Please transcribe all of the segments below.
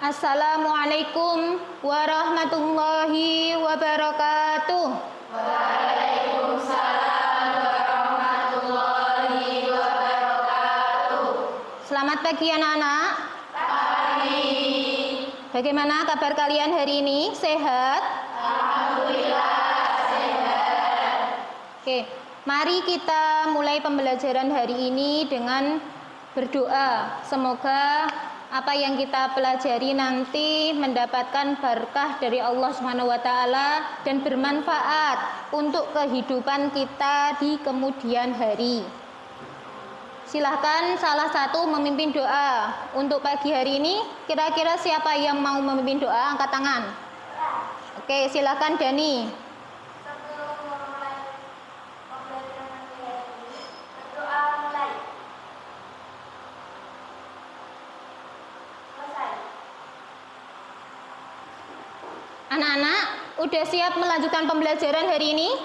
Assalamualaikum warahmatullahi wabarakatuh. Waalaikumsalam warahmatullahi wabarakatuh. Selamat pagi anak-anak. Pagi. Bagaimana kabar kalian hari ini? Sehat? Alhamdulillah sehat. Oke, mari kita mulai pembelajaran hari ini dengan berdoa. Semoga apa yang kita pelajari nanti mendapatkan berkah dari Allah Subhanahu wa taala dan bermanfaat untuk kehidupan kita di kemudian hari. Silahkan salah satu memimpin doa untuk pagi hari ini. Kira-kira siapa yang mau memimpin doa? Angkat tangan. Oke, silahkan Dani. Sebelum memulai pembelajaran hari ini, berdoa mulai. Selesai. Anak-anak, udah siap melanjutkan pembelajaran hari ini?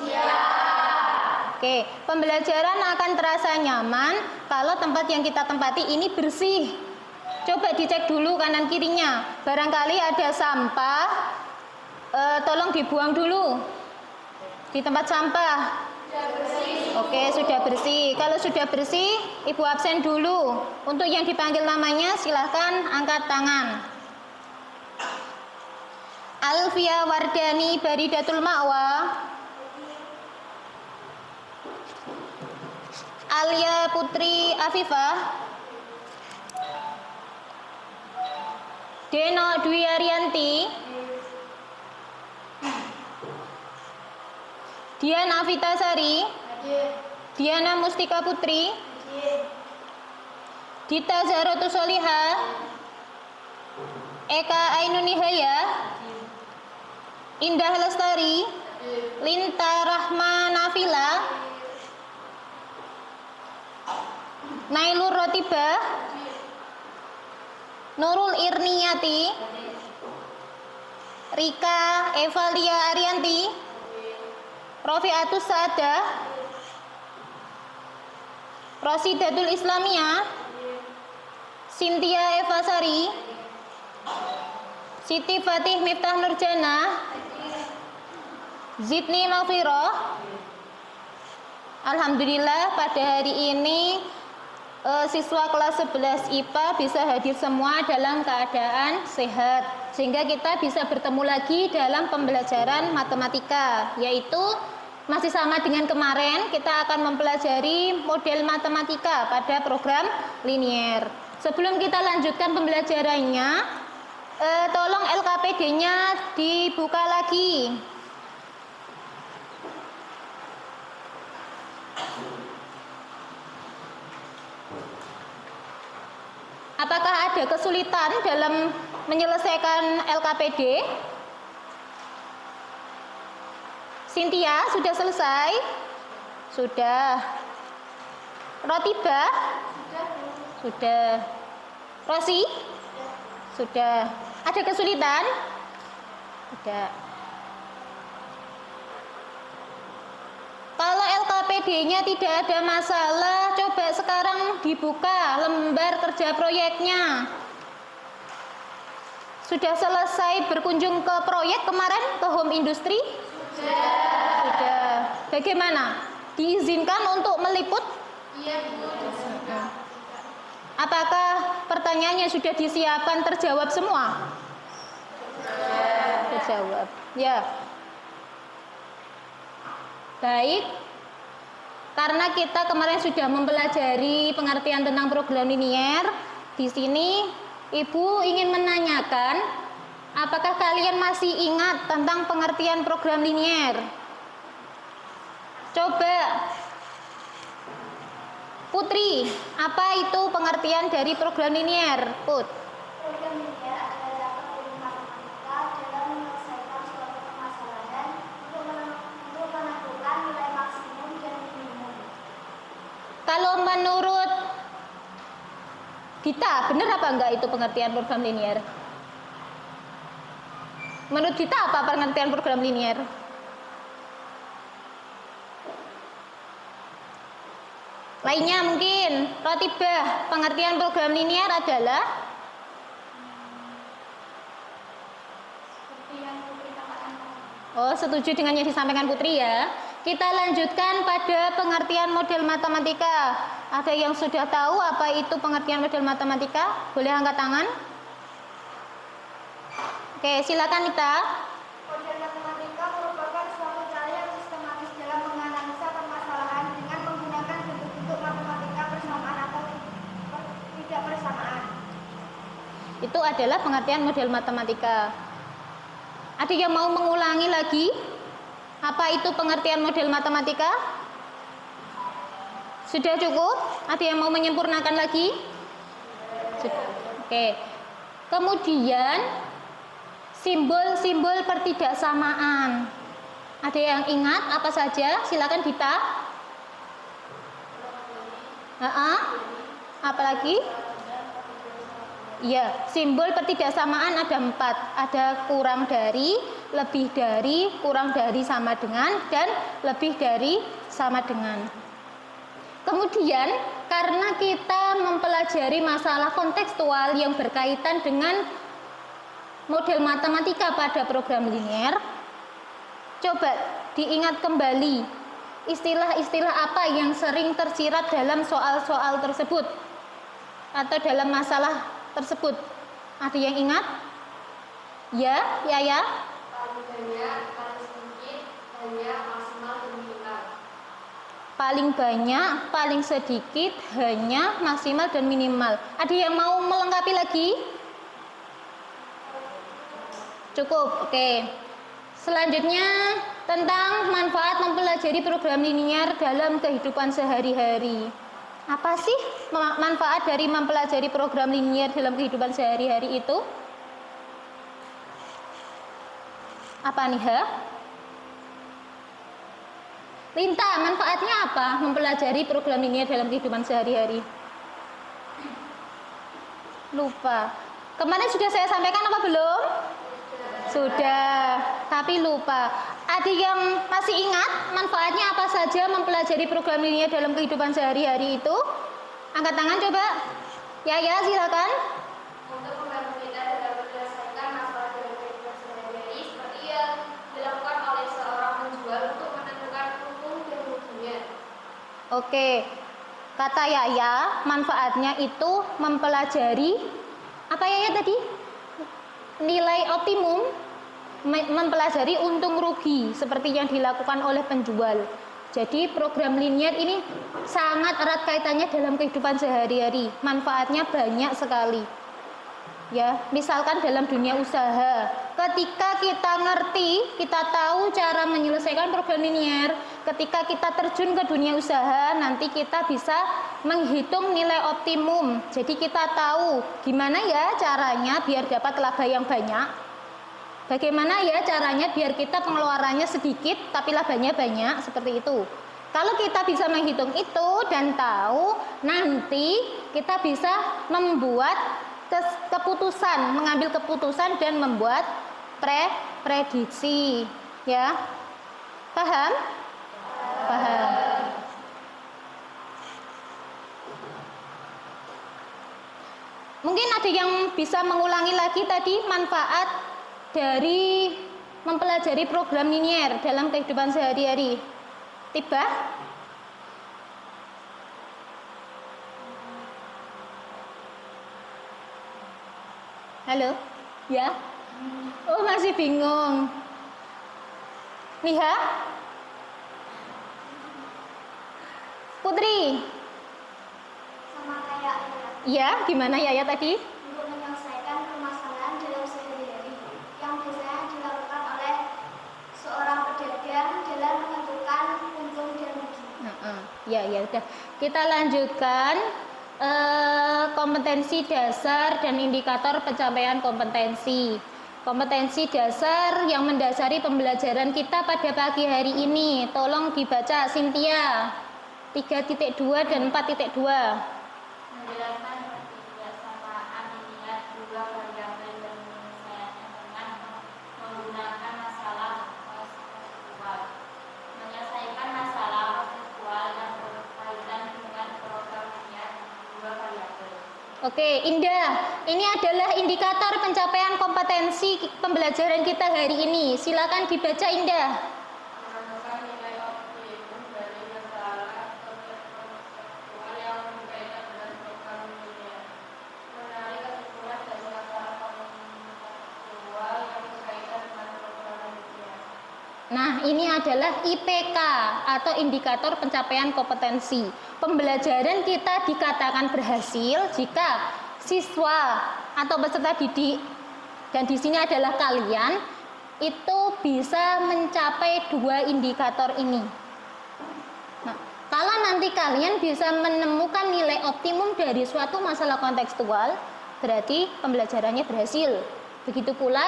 Siap. Oke, pembelajaran akan terasa nyaman kalau tempat yang kita tempati ini bersih. Coba dicek dulu kanan kirinya. Barangkali ada sampah, tolong dibuang dulu di tempat sampah. Sudah bersih. Oke, sudah bersih. Kalau sudah bersih, Ibu absen dulu. Untuk yang dipanggil namanya, silahkan angkat tangan. Alfia Wardani Baridatul Ma'wa, Alia Putri Afifah, Deno Dwi Arianti, Dian Avitasari, Diana Mustika Putri, Dita Zarotu Soliha, Eka Ainunihaya, Indah Lestari, Linta Rahma Nafila, Nailur Rotibah, Nurul Irniyati, Rika Evalia Arianti, Rofiatus Saadah, Rosidatul Islamiyah, Cynthia Evasari, Siti Fatih Miftah Nurjana, Zidni Mafiroh. Alhamdulillah pada hari ini siswa kelas 11 IPA bisa hadir semua dalam keadaan sehat, sehingga kita bisa bertemu lagi dalam pembelajaran matematika, yaitu masih sama dengan kemarin, kita akan mempelajari model matematika pada program linier. Sebelum kita lanjutkan pembelajarannya, tolong LKPD-nya dibuka lagi. Apakah ada kesulitan dalam menyelesaikan LKPD? Cynthia, sudah selesai? Sudah. Rotiba? Sudah. Rosi? Sudah. Ada kesulitan? Tidak. Kalau LKPD-nya tidak ada masalah, coba sekarang dibuka lembar kerja proyeknya. Sudah selesai berkunjung ke proyek kemarin, ke home industry? Sudah. Bagaimana? Diizinkan untuk meliput? Iya, Bu. Apakah pertanyaannya sudah disiapkan terjawab semua? Terjawab. Ya. Baik. Karena kita kemarin sudah mempelajari pengertian tentang program linier, di sini Ibu ingin menanyakan, apakah kalian masih ingat tentang pengertian program linier? Coba Putri, apa itu pengertian dari program linier? Put. Program linier adalah dapat ilmu matematika dalam menyelesaikan suatu permasalahan untuk menentukan nilai maksimum dan minimum. Kalau menurut Dita, benar apa enggak itu pengertian program linier? Menurut Dita apa pengertian program linier? Lainnya mungkin, Rotibah, pengertian program linier adalah Oh, setuju dengan yang disampaikan Putri ya. Kita lanjutkan pada pengertian model matematika. Ada yang sudah tahu apa itu pengertian model matematika? Boleh angkat tangan. Oke, silakan Nita. Model matematika merupakan suatu cara yang sistematis dalam menganalisa permasalahan dengan menggunakan bentuk-bentuk matematika persamaan atau tidak persamaan. Itu adalah pengertian model matematika. Ada yang mau mengulangi lagi? Apa itu pengertian model matematika? Sudah cukup? Ada yang mau menyempurnakan lagi? Sudah. Oke. Kemudian simbol-simbol pertidaksamaan. Ada yang ingat apa saja? Silakan Dita. Apa lagi? Ya, simbol pertidaksamaan ada 4. Ada kurang dari, lebih dari, kurang dari, sama dengan, dan lebih dari, sama dengan. Kemudian, karena kita mempelajari masalah kontekstual yang berkaitan dengan model matematika pada program linier, coba diingat kembali istilah-istilah apa yang sering tersirat dalam soal-soal tersebut atau dalam masalah tersebut. Ada yang ingat? Ya, ya. Paling banyak, paling sedikit, hanya maksimal dan minimal. Paling banyak, paling sedikit, hanya, maksimal, dan minimal. Ada yang mau melengkapi lagi? Cukup, oke. Selanjutnya tentang manfaat mempelajari program linier dalam kehidupan sehari-hari. Apa sih manfaat dari mempelajari program linier dalam kehidupan sehari-hari itu? Apa nih, Ha? Linta, manfaatnya apa mempelajari program linier dalam kehidupan sehari-hari? Lupa. Kemarin sudah saya sampaikan apa belum? Sudah, tapi lupa. Ada yang masih ingat manfaatnya apa saja mempelajari program linier dalam kehidupan sehari-hari itu? Angkat tangan coba. Ya, silakan. Untuk membantu kita dalam menyelesaikan masalah dalam kehidupan sehari-hari seperti yang dilakukan oleh seorang penjual untuk menentukan untung dan ruginya. Oke. Kata Yaya, manfaatnya itu mempelajari apa Yaya tadi? Nilai optimum, mempelajari untung rugi seperti yang dilakukan oleh penjual. Jadi program linier ini sangat erat kaitannya dalam kehidupan sehari-hari. Manfaatnya banyak sekali. Ya, misalkan dalam dunia usaha, ketika kita ngerti, kita tahu cara menyelesaikan program linier, ketika kita terjun ke dunia usaha, nanti kita bisa menghitung nilai optimum. Jadi kita tahu gimana ya caranya biar dapat laba yang banyak. Bagaimana ya caranya biar kita pengeluarannya sedikit tapi labanya banyak, seperti itu. Kalau kita bisa menghitung itu dan tahu, nanti kita bisa membuat keputusan, mengambil keputusan dan membuat prediksi, ya. Paham? Paham. Mungkin ada yang bisa mengulangi lagi tadi manfaat dari mempelajari program linier dalam kehidupan sehari-hari. Tiba? Halo? Ya? Oh, masih bingung. Liha? Putri? Sama kayak Ya, gimana Yaya tadi? untuk menyelesaikan permasalahan dalam sehari-hari yang biasanya dilakukan oleh seorang pedagang dalam menentukan untung dan rugi. Ya, udah. Kita lanjutkan kompetensi dasar dan indikator pencapaian kompetensi. Kompetensi dasar yang mendasari pembelajaran kita pada pagi hari ini. Tolong dibaca Cynthia. 3.2 dan 4.2. Menjelaskan pertidaksamaan linier dua variabel dan menyelesaikannya dengan menggunakan masalah kontekstual. Menyelesaikan masalah kontekstual yang berkaitan dengan program linier dua variabel. Oke, Indah. Ini adalah indikator pencapaian kompetensi pembelajaran kita hari ini. Silakan dibaca, Indah. Menemukan nilai optimum dari masalah konseptual yang berbeda dengan program dunia. Menarik kesimpulan dari masalah konseptual yang berkaitan dengan program dunia. Nah, ini adalah IPK atau indikator pencapaian kompetensi. Pembelajaran kita dikatakan berhasil jika siswa atau peserta didik, dan di sini adalah kalian, itu bisa mencapai dua indikator ini. Nah, kalau nanti kalian bisa menemukan nilai optimum dari suatu masalah kontekstual, berarti pembelajarannya berhasil. Begitu pula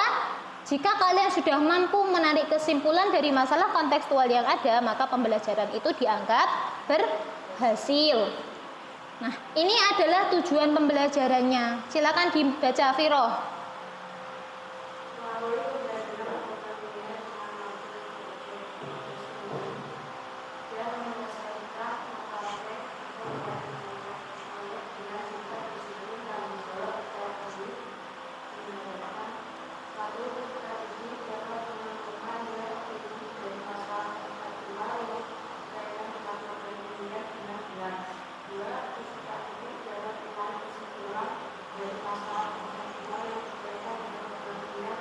jika kalian sudah mampu menarik kesimpulan dari masalah kontekstual yang ada, maka pembelajaran itu dianggap berhasil. Nah, ini adalah tujuan pembelajarannya. Silakan dibaca, Firoh. Melalui pembelajaran program dunia dengan dan menyelesaikan makalah dengan singkat disiplin dan menjawab percaya diri menggunakan satu strategi dapat menentukan nilai optimum dari masalah konseptual yang berkaitan dengan program dunia dengan jelas. Dua strategi dapat menarik kesimpulan dari masalah konseptual yang berkaitan dengan program dunia dengan jelas.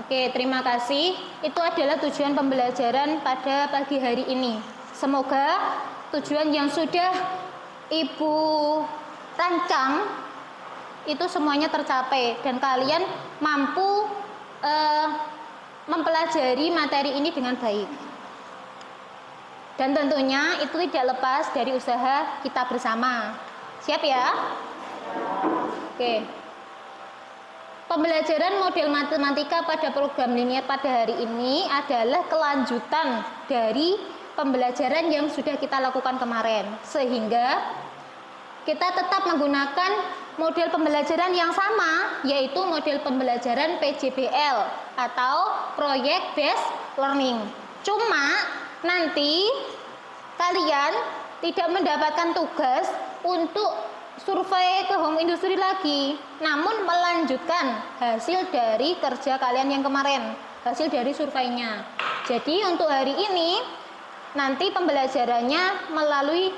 Oke, terima kasih. Itu adalah tujuan pembelajaran pada pagi hari ini. Semoga tujuan yang sudah Ibu rancang itu semuanya tercapai dan kalian mampu mempelajari materi ini dengan baik. Dan tentunya itu tidak lepas dari usaha kita bersama. Siap ya? Oke. Pembelajaran model matematika pada program linier pada hari ini adalah kelanjutan dari pembelajaran yang sudah kita lakukan kemarin, sehingga kita tetap menggunakan model pembelajaran yang sama, yaitu model pembelajaran PJBL atau Project Based Learning. Cuma nanti kalian tidak mendapatkan tugas untuk survei ke home industry lagi, namun melanjutkan hasil dari kerja kalian yang kemarin, hasil dari surveinya. Jadi untuk hari ini nanti pembelajarannya melalui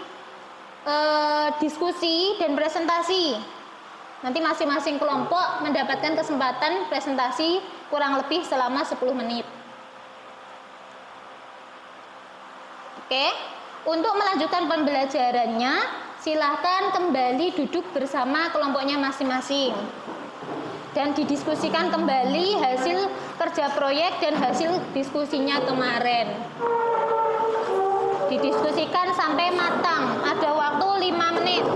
diskusi dan presentasi. Nanti masing-masing kelompok mendapatkan kesempatan presentasi kurang lebih selama 10 menit. Oke, untuk melanjutkan pembelajarannya, silahkan kembali duduk bersama kelompoknya masing-masing dan didiskusikan kembali hasil kerja proyek dan hasil diskusinya kemarin. Didiskusikan sampai matang. Ada waktu 5 menit.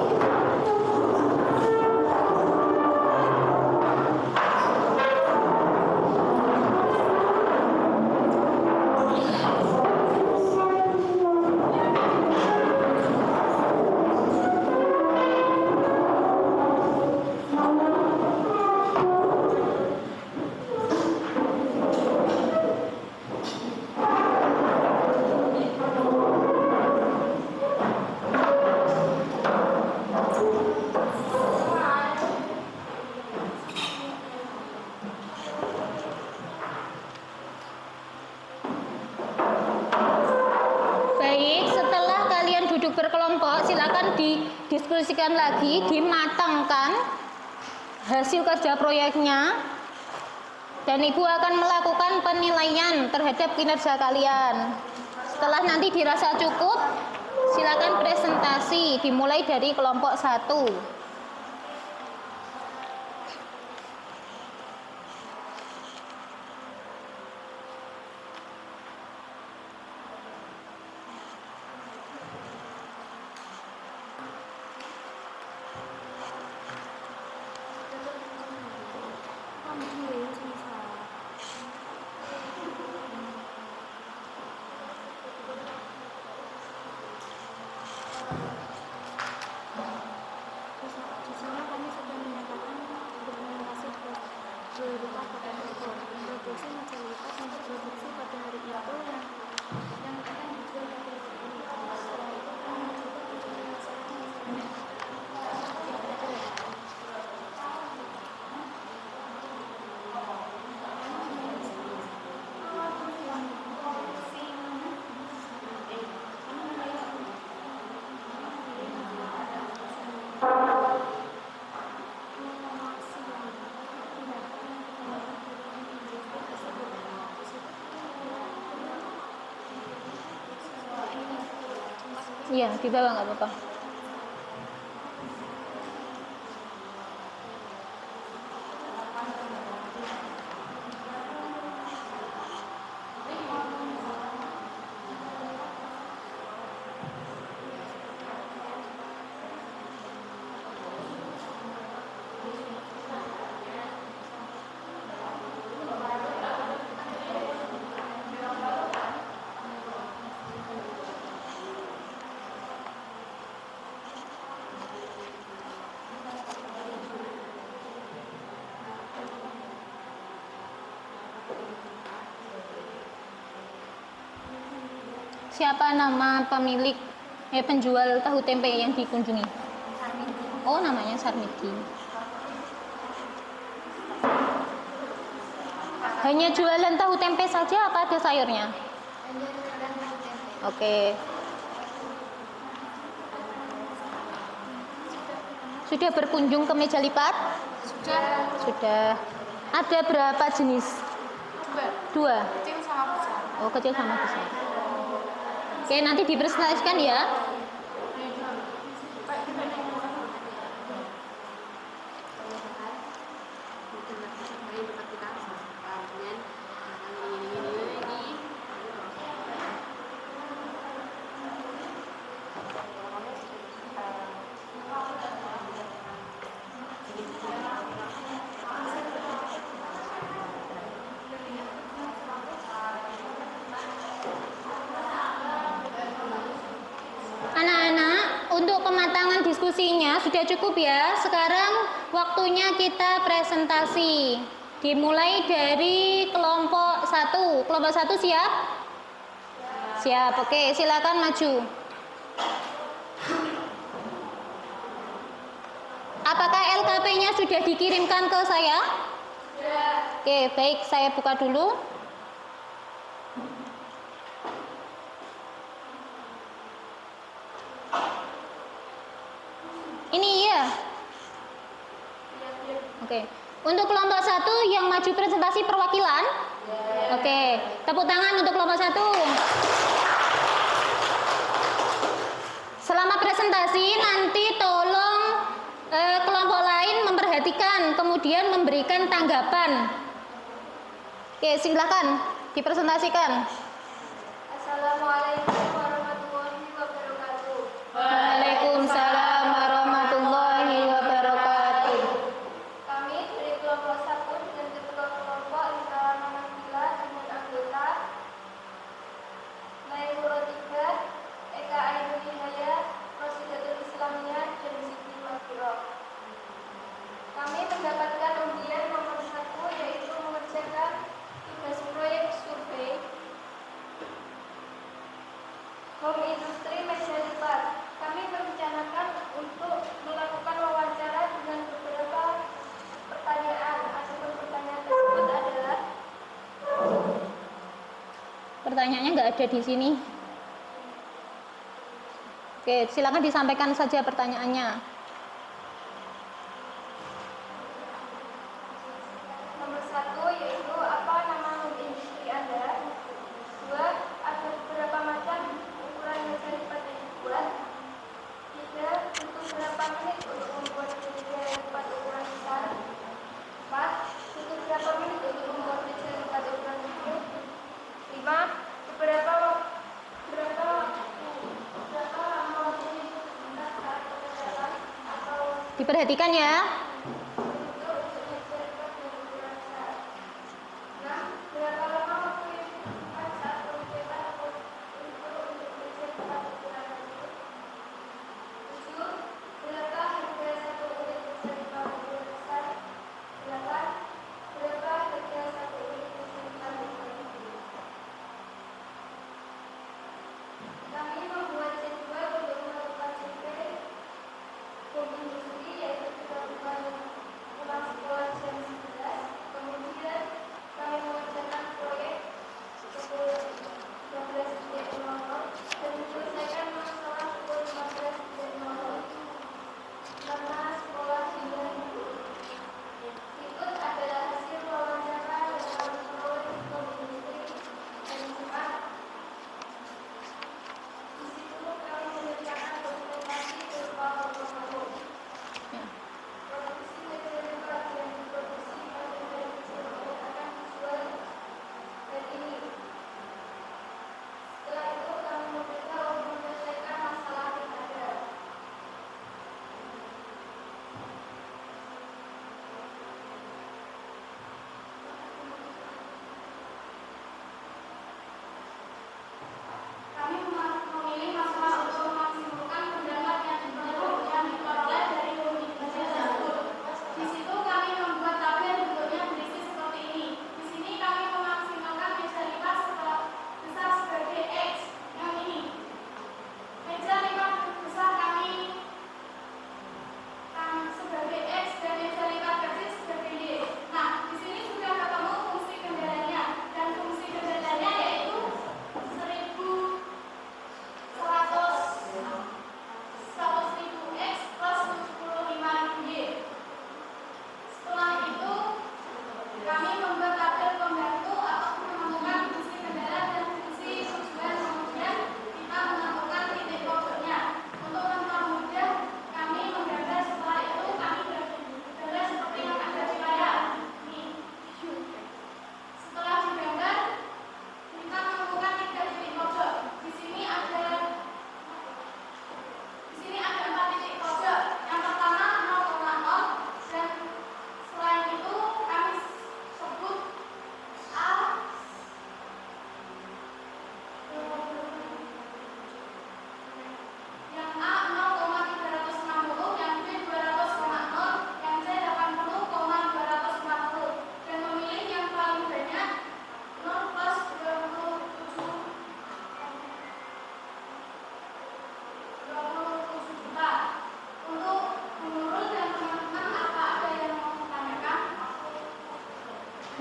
Berkelompok, silakan didiskusikan lagi, dimatangkan hasil kerja proyeknya, dan Ibu akan melakukan penilaian terhadap kinerja kalian. Setelah nanti dirasa cukup, silakan presentasi, dimulai dari kelompok 1. berupa foto-foto, memproduksi majalitas untuk produksi pada hari itu yang akan dijual ke televisi. Setelah itu kami mencoba untuk menyelesaikan masalah. Iya, di bawah nggak apa-apa. Siapa nama pemilik penjual tahu tempe yang dikunjungi? Oh, namanya Sarmidi. Hanya jualan tahu tempe saja apa ada sayurnya? Hanya jualan tahu tempe. Oke. Sudah berkunjung ke meja lipat? Sudah. Ada berapa jenis? Dua. Kecil sama besar. Oh, kecil sama besar. Oke, nanti dipresentasikan ya. Anak-anak, untuk kematangan diskusinya sudah cukup ya. Sekarang waktunya kita presentasi. Dimulai dari kelompok 1. Kelompok 1 siap? Siap. Oke, silakan maju. Apakah LKP-nya sudah dikirimkan ke saya? Sudah. Oke, baik, saya buka dulu. Ini ya. Oke. Untuk kelompok 1 yang maju presentasi perwakilan. Oke. Tepuk tangan untuk kelompok 1. Selama presentasi nanti tolong kelompok lain memperhatikan, kemudian memberikan tanggapan. Oke, silakan dipresentasikan. Assalamualaikum warahmatullahi wabarakatuh. Waalaikumsalam warahmatullahi wabarakatuh. Kami dari kelompok 1 dengan ketua kelompok Lintara Manakila dengan anggota Maimur 3, Eka Ainul Hidayah, Rosidatul Islamiyah, dan Siti Makiro. Kami mendapatkan undian nomor 1 yaitu mengerjakan tugas proyek survei home industri meja lipat. Kami merencanakan untuk melakukan wawancara dengan beberapa pertanyaan. Adapun pertanyaan tersebut adalah Pertanyaannya nggak ada di sini. Oke, silakan disampaikan saja pertanyaannya. nomor 1 yaitu apa nama home industri Anda? 2. Ada beberapa macam ukuran meja lipat yang dibuat? 3. Butuh berapa menit untuk membuat meja lipat ukuran besar? 4. Butuh berapa menit untuk membuat meja lipat ukuran kecil? 5. Berapa lama waktu itu sebentar saat pekerjaan atau Diperhatikan ya. untuk meja lipat yang ukuran besar? 6. Berapa lama waktu yang dibutuhkan saat pengerjaan atau untuk meja lipat ukuran kecil? 7. Berapa harga satu unit meja lipat ukuran besar? 8. Berapa harga satu unit meja lipat ukuran kecil? Kami membuat jadwal untuk melakukan survei home industri, yaitu kita bukan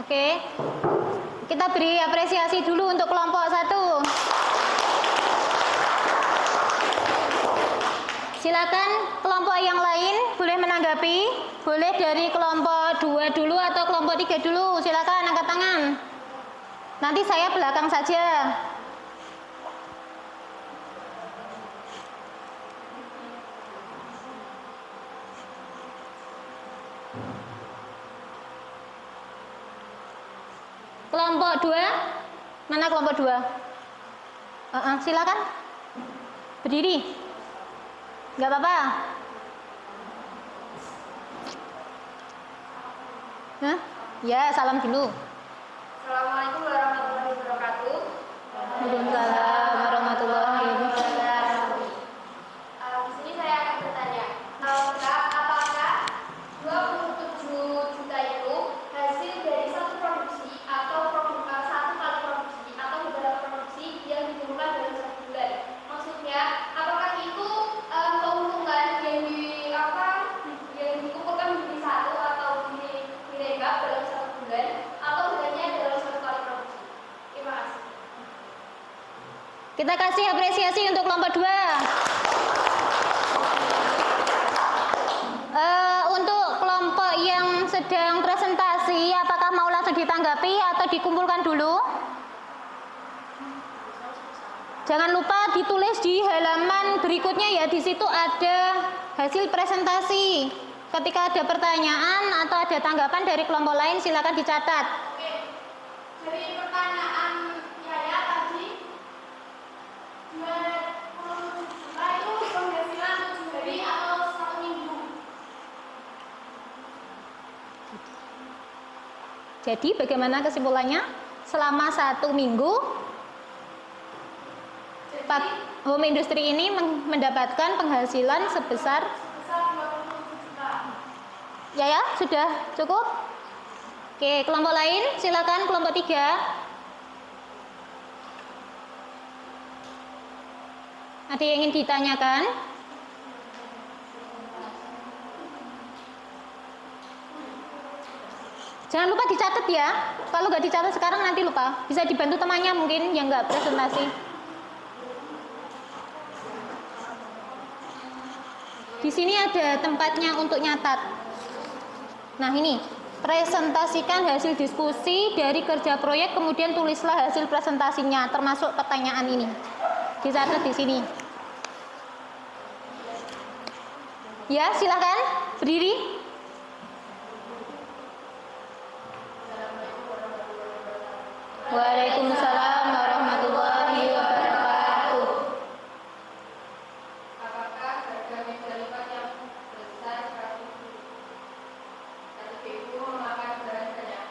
Oke. Kita beri apresiasi dulu untuk kelompok 1. Silakan kelompok yang lain boleh menanggapi. Boleh dari kelompok 2 dulu atau kelompok 3 dulu. Silakan angkat tangan. Nanti saya belakang saja. Kelompok 2, mana kelompok 2? Silakan berdiri, nggak apa-apa. Ya, salam dulu. Assalamualaikum warahmatullahi wabarakatuh. Waalaikumsalam warahmatullahi wabarakatuh. Di sini saya akan bertanya, Kak, apakah 27 juta itu hasil dari satu produksi atau satu kali produksi atau beberapa produksi yang dikumpulkan dalam 1 bulan? Maksudnya, apakah itu keuntungan yang dikumpulkan menjadi satu atau dirembak dalam 1 bulan atau hanya dalam 1 kali produksi? Terima kasih. Kita kasih apresiasi untuk kelompok 2. Untuk kelompok yang sedang presentasi, apakah mau langsung ditanggapi atau dikumpulkan dulu? Jangan lupa ditulis di halaman berikutnya ya, di situ ada hasil presentasi. Ketika ada pertanyaan atau ada tanggapan dari kelompok lain, silakan dicatat. Oke. Dari pertanyaan Yaya tadi, 27 juta itu penghasilan 7 hari atau 1 minggu? Jadi bagaimana kesimpulannya? Selama 1 minggu, home industry ini mendapatkan penghasilan sebesar 27 juta. ya, sudah cukup? Oke, kelompok lain silakan, kelompok 3. Ada yang ingin ditanyakan? Jangan lupa dicatat ya. Kalau nggak dicatat sekarang nanti lupa. Bisa dibantu temannya mungkin yang nggak presentasi. Di sini ada tempatnya untuk nyatat. Nah ini, presentasikan hasil diskusi dari kerja proyek, kemudian tulislah hasil presentasinya, termasuk pertanyaan ini. Dicatat di sini. Ya, silakan berdiri. Waalaikumsalam warahmatullahi wabarakatuh. Apakah harga meja lipat yang besar 100.000 memakan bahan banyak?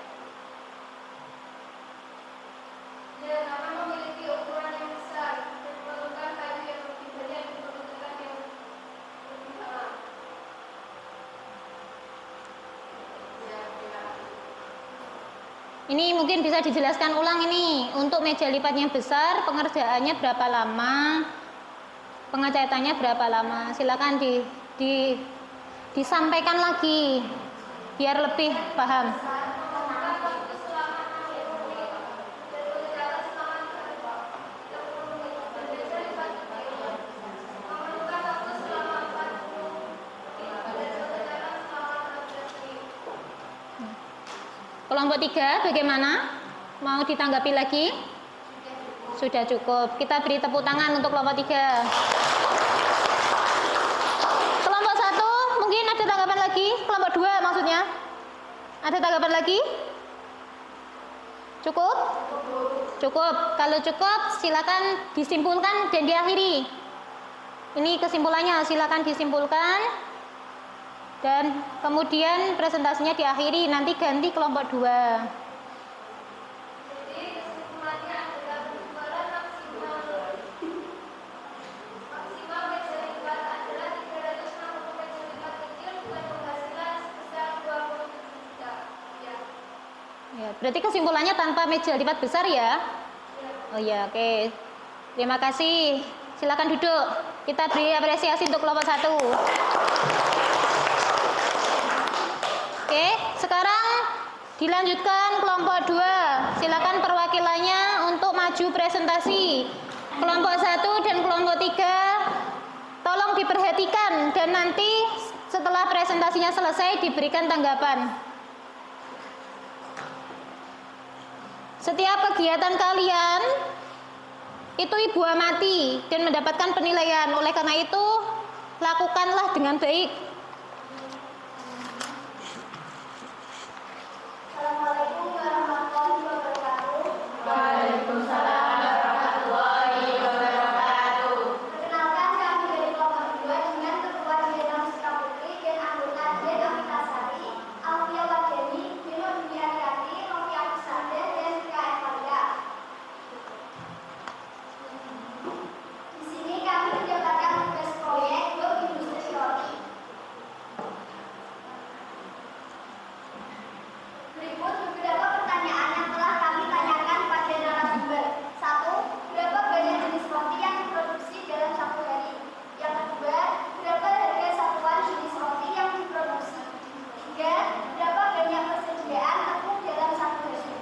Ya, karena memiliki ukuran yang besar dan memerlukan kayu yang lebih banyak untuk mencetak yang lebih lama. Ya, terima kasih. Ini mungkin bisa dijelaskan ulang ini. Untuk meja lipatnya besar, pengerjaannya berapa lama? Pengecatannya berapa lama? Silakan disampaikan lagi biar lebih paham. Kelompok 3 bagaimana? Mau ditanggapi lagi? Sudah cukup. Kita beri tepuk tangan untuk kelompok 3. Kelompok 1 mungkin ada tanggapan lagi? Kelompok 2 maksudnya? Ada tanggapan lagi? Cukup? Cukup. Kalau cukup silakan disimpulkan dan diakhiri. Ini kesimpulannya, silakan disimpulkan. Dan kemudian presentasinya diakhiri, nanti ganti kelompok 2. Jadi kesimpulannya adalah penjualan maksimal meja lipat adalah 360 meja lipat kecil dengan penghasilan sebesar 27 juta. Ya. Ya, berarti kesimpulannya tanpa meja lipat besar ya? Oh ya, oke. Terima kasih. Silakan duduk. Kita beri apresiasi untuk kelompok 1. Oke, sekarang Dilanjutkan kelompok 2. Silakan perwakilannya untuk maju presentasi. Kelompok 1 dan kelompok 3 tolong diperhatikan dan nanti setelah presentasinya selesai diberikan tanggapan. Setiap kegiatan kalian itu ibu amati dan mendapatkan penilaian. Oleh karena itu, lakukanlah dengan baik. Assalamualaikum warahmatullahi wabarakatuh. Waalaikumsalam warahmatullahi wabarakatuh. Perkenalkan, kami dari kelompok 2 dengan Ketua Diana Mustika Putri dan anggota Dian Avitasari, Alfia Wadeni, Bino Dumiariati, Rofi Abusada, dan Rika Evalia. Di sini kami mendapatkan tugas proyek Blok Industri Roti. Berikut beberapa pertanyaan yang telah kami tanyakan pada narasumber. 1. Berapa banyak jenis roti yang diproduksi dalam satu hari? Yang kedua, berapa harga satuan jenis roti yang diproduksi? 3. Berapa banyak persediaan tepung dalam satu hari?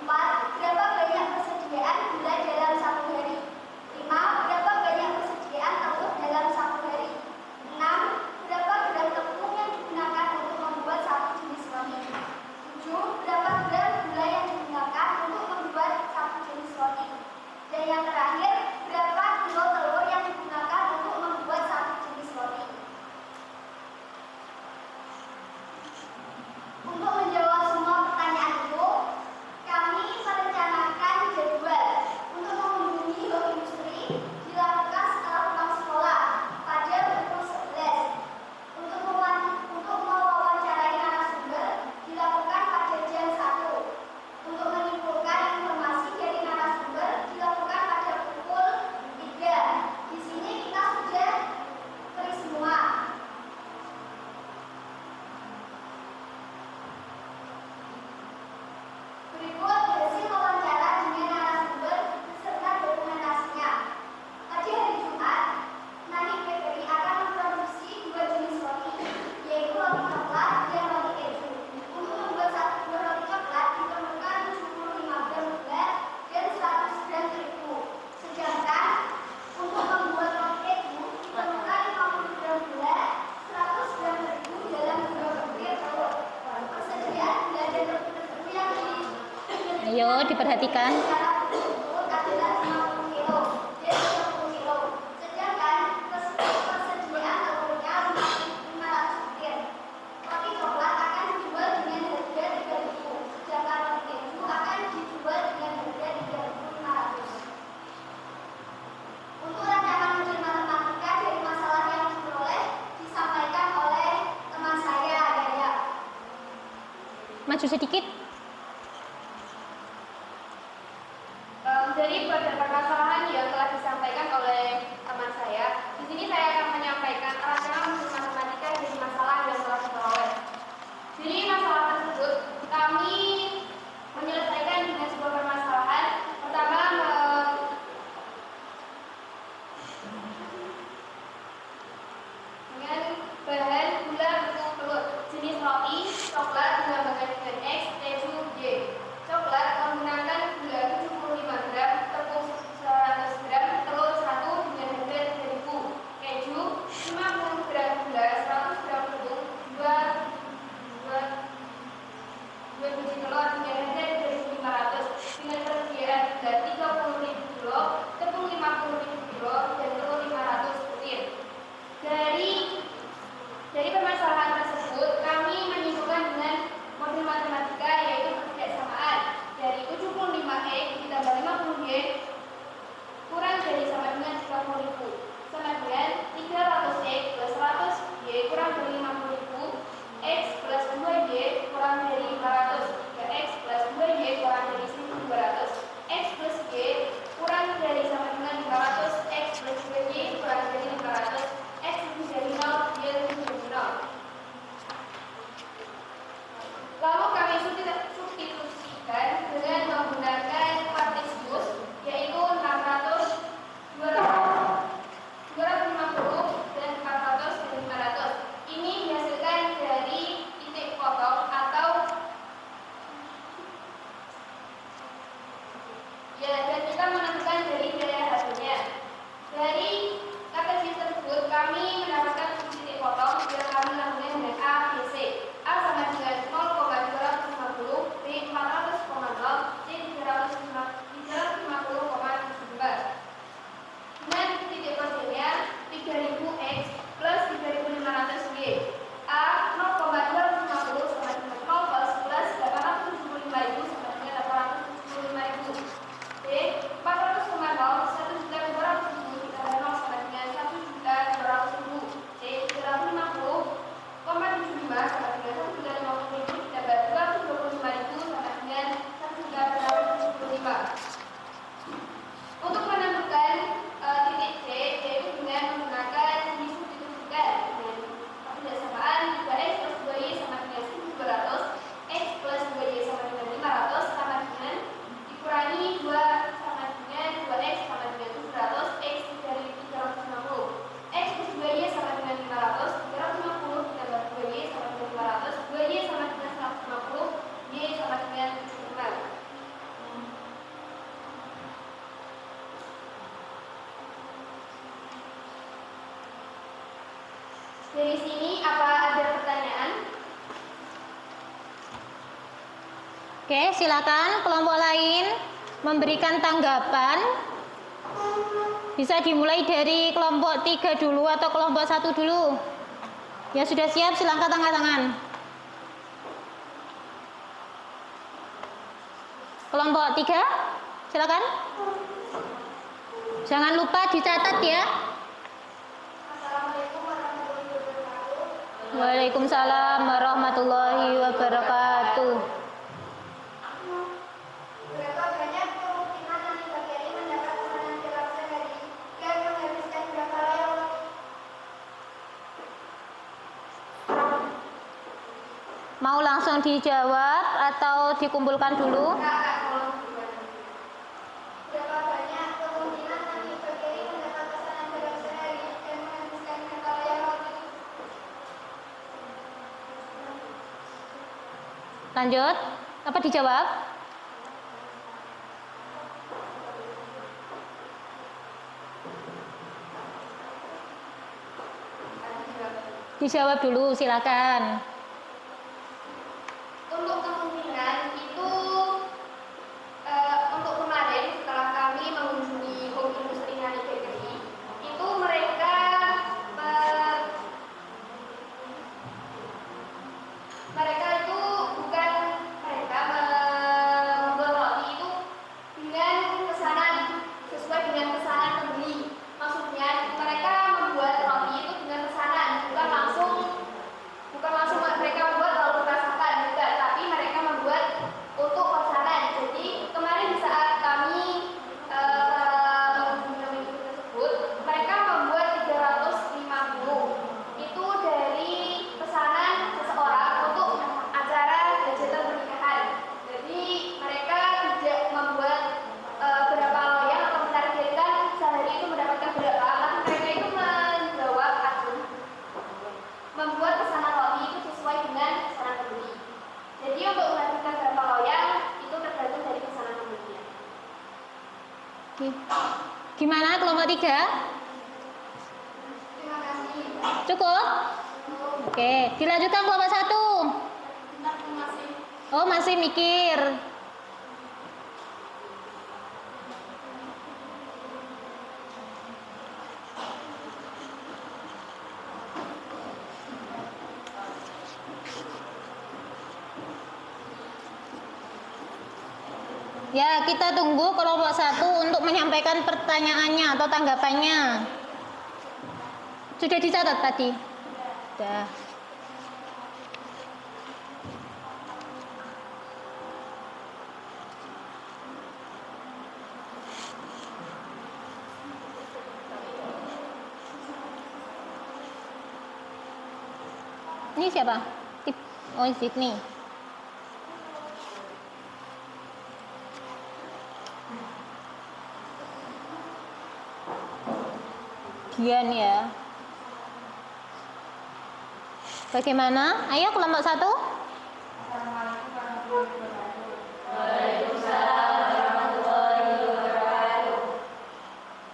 4. Berapa banyak persediaan gula dalam satu hari? 5. Berapa banyak persediaan telur dalam satu hari? 6. Berapa gram tepung yang digunakan untuk membuat satu jenis roti? 7. Berapa gram gula yang digunakan untuk membuat satu jenis roti? Dan yang terakhir, berapa kilo telur yang digunakan untuk membuat satu jenis roti? Untuk menjawab semua pertanyaan itu, kami merencanakan jadwal untuk mengunjungi Blok Industri dilakukan setelah pulang sekolah pada pukul 11. Untuk mewawancarai narasumber dilakukan pada jam 1. Untuk menyimpulkan informasi dari narasumber dilakukan pada pukul 3. Di sini kita sudah free semua. Berikut hasil wawancara dengan narasumber beserta dokumentasinya. Pada hari Jumat, Nani Bakery akan memproduksi 2 jenis roti, yaitu roti coklat dan roti keju. Untuk membuat satu buah roti coklat diperlukan 75 gram gula dan 100 gram terigu. Sedangkan untuk membuat roti keju diperlukan 50 gram gula, 100 gram terigu dalam 2 butir telur. Persediaan gula dan terigu yang Ayo diperhatikan. secara tersebut adalah 50 kilo dan 30 kilo. Sedangkan persediaan telurnya 500 butir. Roti coklat akan dijual dengan harga 3.000, sedangkan roti keju akan dijual dengan harga 3.500. Untuk rancangan ujian matematika dari masalah yang diperoleh disampaikan oleh teman saya, Yaya. Maju sedikit. Dari beberapa permasalahan yang telah disampaikan oleh teman saya, di sini saya akan menyampaikan rancangan ujian matematika dari masalah yang telah diperoleh. Dari masalah tersebut, kami menyelesaikan dengan sebuah permasalahan. Pertama, dengan bahan gula, tepung, telur, jenis roti, coklat dinamakan dengan X, keju Y. Coklat menggunakan gula 75 gram, tepung 100 gram, telur 1 dengan harga 3.000. Keju 50 gram gula, 100 gram tepung, 2 biji telur dengan harga 3.500 dengan persediaan gula 30.000 kilo, tepung 50.000 kilo, dan telur 500 butir. Dari permasalahan tersebut, kami menyimpulkan dengan model matematika yaitu ketidaksamaan. Dari 75X ditambah 50Y kurang dari sama dengan 30.000 sama dengan 300X plus 100Y kurang dari 50.000, X plus 2Y kurang dari 500, 3X plus 2Y kurang dari 1.200, X plus Y kurang dari sama dengan 500, X plus 2Y kurang dari 500, X lebih dari 0, Y lebih dari 0. Lalu kami substitusikan dengan menggunakan Cartesius, yaitu 600, 250, dan 400 dan Dari sini apa ada pertanyaan? Oke, silakan kelompok lain memberikan tanggapan. Bisa dimulai dari kelompok 3 dulu atau kelompok 1 dulu. Ya sudah siap, silakan angkat tangan. Kelompok 3, silakan. Jangan lupa dicatat ya. Assalamualaikum warahmatullahi wabarakatuh. Waalaikumsalam warahmatullahi wabarakatuh. Berapa banyak kemungkinan Nani Bakeri mendapat pesanan dalam sehari dan menghabiskan berapa layar roti? Mau langsung dijawab atau dikumpulkan dulu? Kakak, tolong bukan. Berapa banyak kemungkinan Nani Bakeri mendapat pesanan dalam sehari dan menghabiskan berapa layar roti? Lanjut, apa dijawab? Dijawab dulu, silakan. Untuk kemungkinan itu untuk kemarin setelah kami mengunjungi home industri Nani Bakery itu mereka itu bukan mereka membuat roti itu dengan pesanan sesuai dengan pesanan pembeli. Maksudnya mereka membuat roti itu dengan pesanan, bukan langsung mereka membuat lalu dirasakan, bukan, tapi mereka membuat untuk pesanan. Jadi kemarin di saat kami mengunjungi tersebut, mereka membuat 350 itu dari pesanan seseorang untuk acara hajatan pernikahan. Jadi mereka tidak membuat berapa loyang atau menargetkan sehari itu mendapatkan berapa, tapi mereka itu menjawab atau membuat pesanan roti itu sesuai dengan pesanan pembeli. Jadi untuk mendapatkan berapa loyang itu tergantung dari pesanan pembeli. Gimana kelompok 3? Terima kasih. Cukup? Oke, dilanjutkan kelompok 1. Oh, masih mikir. Ya, kita tunggu kelompok 1 untuk menyampaikan pertanyaannya atau tanggapannya. Sudah dicatat tadi? Sudah. Ini siapa? Oh, Sydney. Gian ya. Bagaimana? Ayo kelompok 1. Assalamualaikum warahmatullahi wabarakatuh. Waalaikumsalam warahmatullahi wabarakatuh.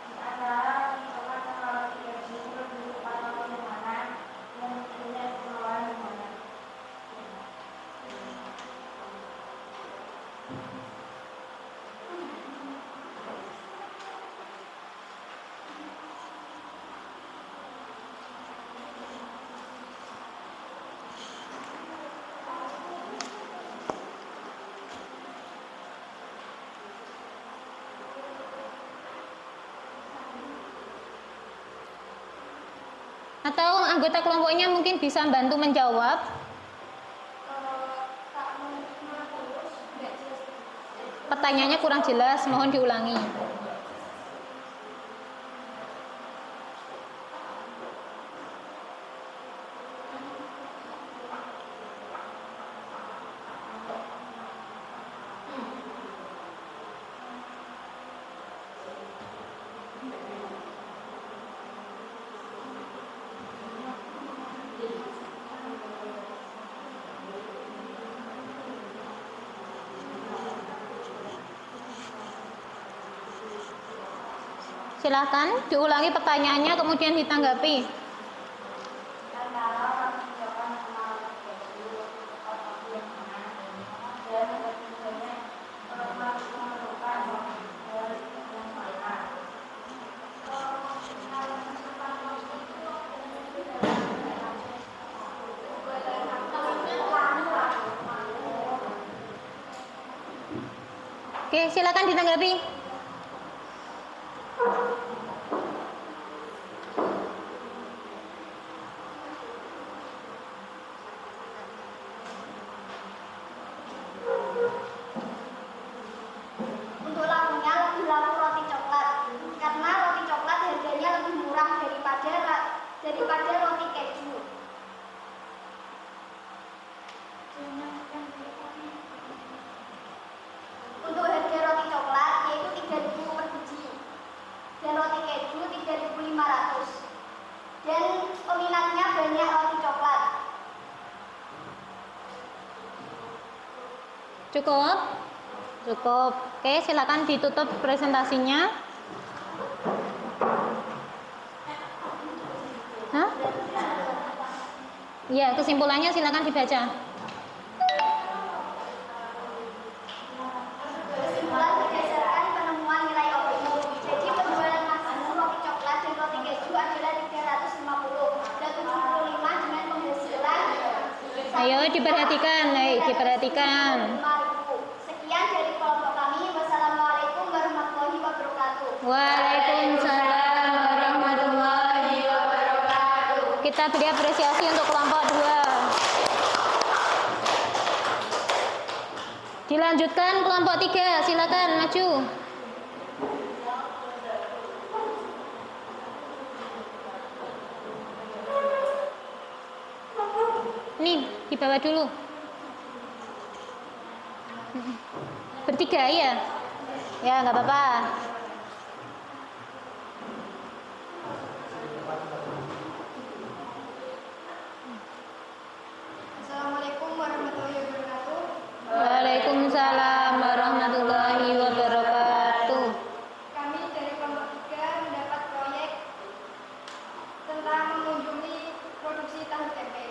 Di antara tempat kalau tidak syukur di tempat yang mana yang punya pengelolaan yang mana? Atau anggota kelompoknya mungkin bisa bantu menjawab. Pertanyaannya kurang jelas, mohon diulangi. Silahkan diulangi pertanyaannya kemudian ditanggapi. Oke, silakan ditanggapi. Untuk lakunya lebih laku roti coklat karena roti coklat harganya lebih murah daripada roti keju. Untuk harga roti coklat yaitu 3.000 per biji dan roti keju 3.500 dan peminatnya banyak roti coklat. Cukup? Cukup. Oke, silakan ditutup presentasinya. Hah? Ya, kesimpulannya silakan dibaca. Kesimpulan berdasarkan penemuan nilai optimum. Jadi penjualan maksimum roti coklat dan roti keju adalah 350 dan 75 dengan penghasilan. Ayo diperhatikan, diperhatikan. 5.000. Sekian dari kelompok kami. Wassalamualaikum warahmatullahi wabarakatuh. Waalaikumsalam warahmatullahi wabarakatuh. Kita beri apresiasi untuk kelompok 2. Dilanjutkan kelompok 3, silakan maju. Nih, dibawa dulu. Bertiga ya? Ya, nggak apa-apa. Assalamualaikum warahmatullahi wabarakatuh. Waalaikumsalam warahmatullahi wabarakatuh. Kami dari kelompok 3 mendapat proyek tentang mengunjungi produksi tahu tempe.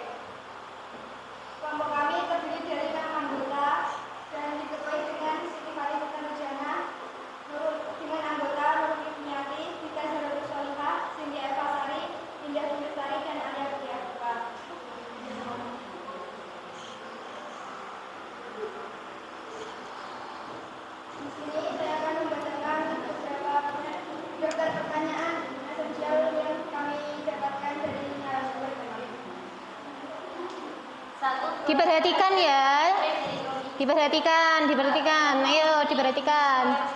Kelompok kami terdiri dari 6 anggota dan diketuai dengan Siti Farid Tanujana, dengan anggota Nurul Yuniati, Dita Zaratul Solihah, Cindy Eva Sari, Indah Dwi Lestari, dan Alia Budiah Buka. Di sini saya akan membacakan beberapa daftar pertanyaan esensial yang kami dapatkan dari narasumber kami. Diperhatikan ya. Diperhatikan. Ayo diperhatikan.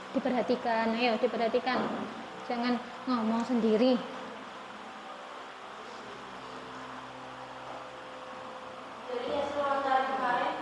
Diperhatikan, ayo diperhatikan. Jangan ngomong sendiri. Dari hasil wawancara kemarin,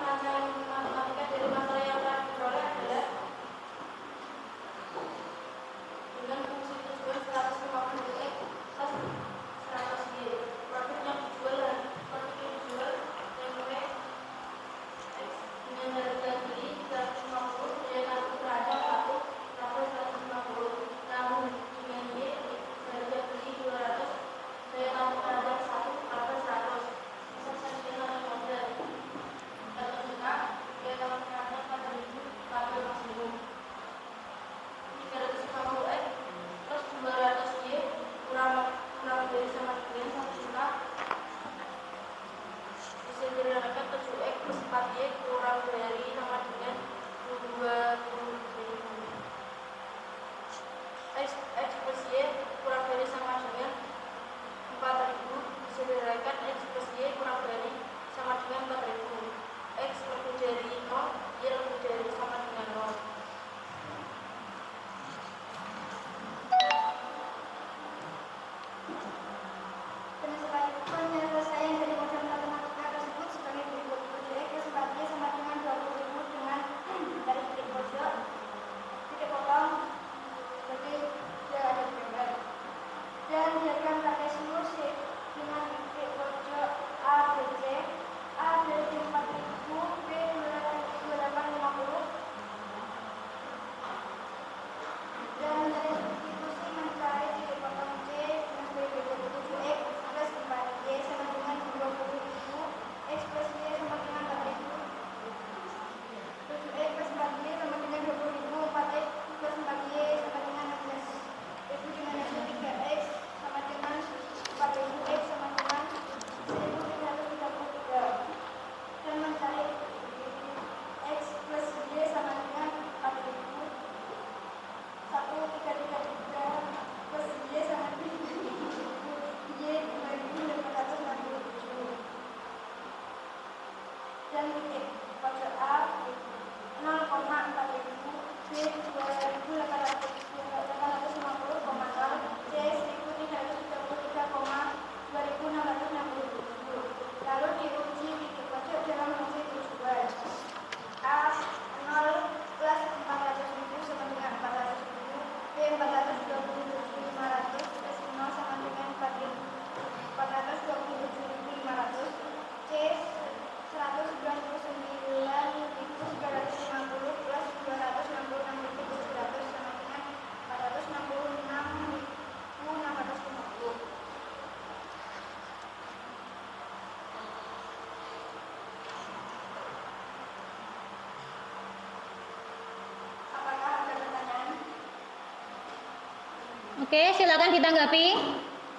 Oke, silakan ditanggapi.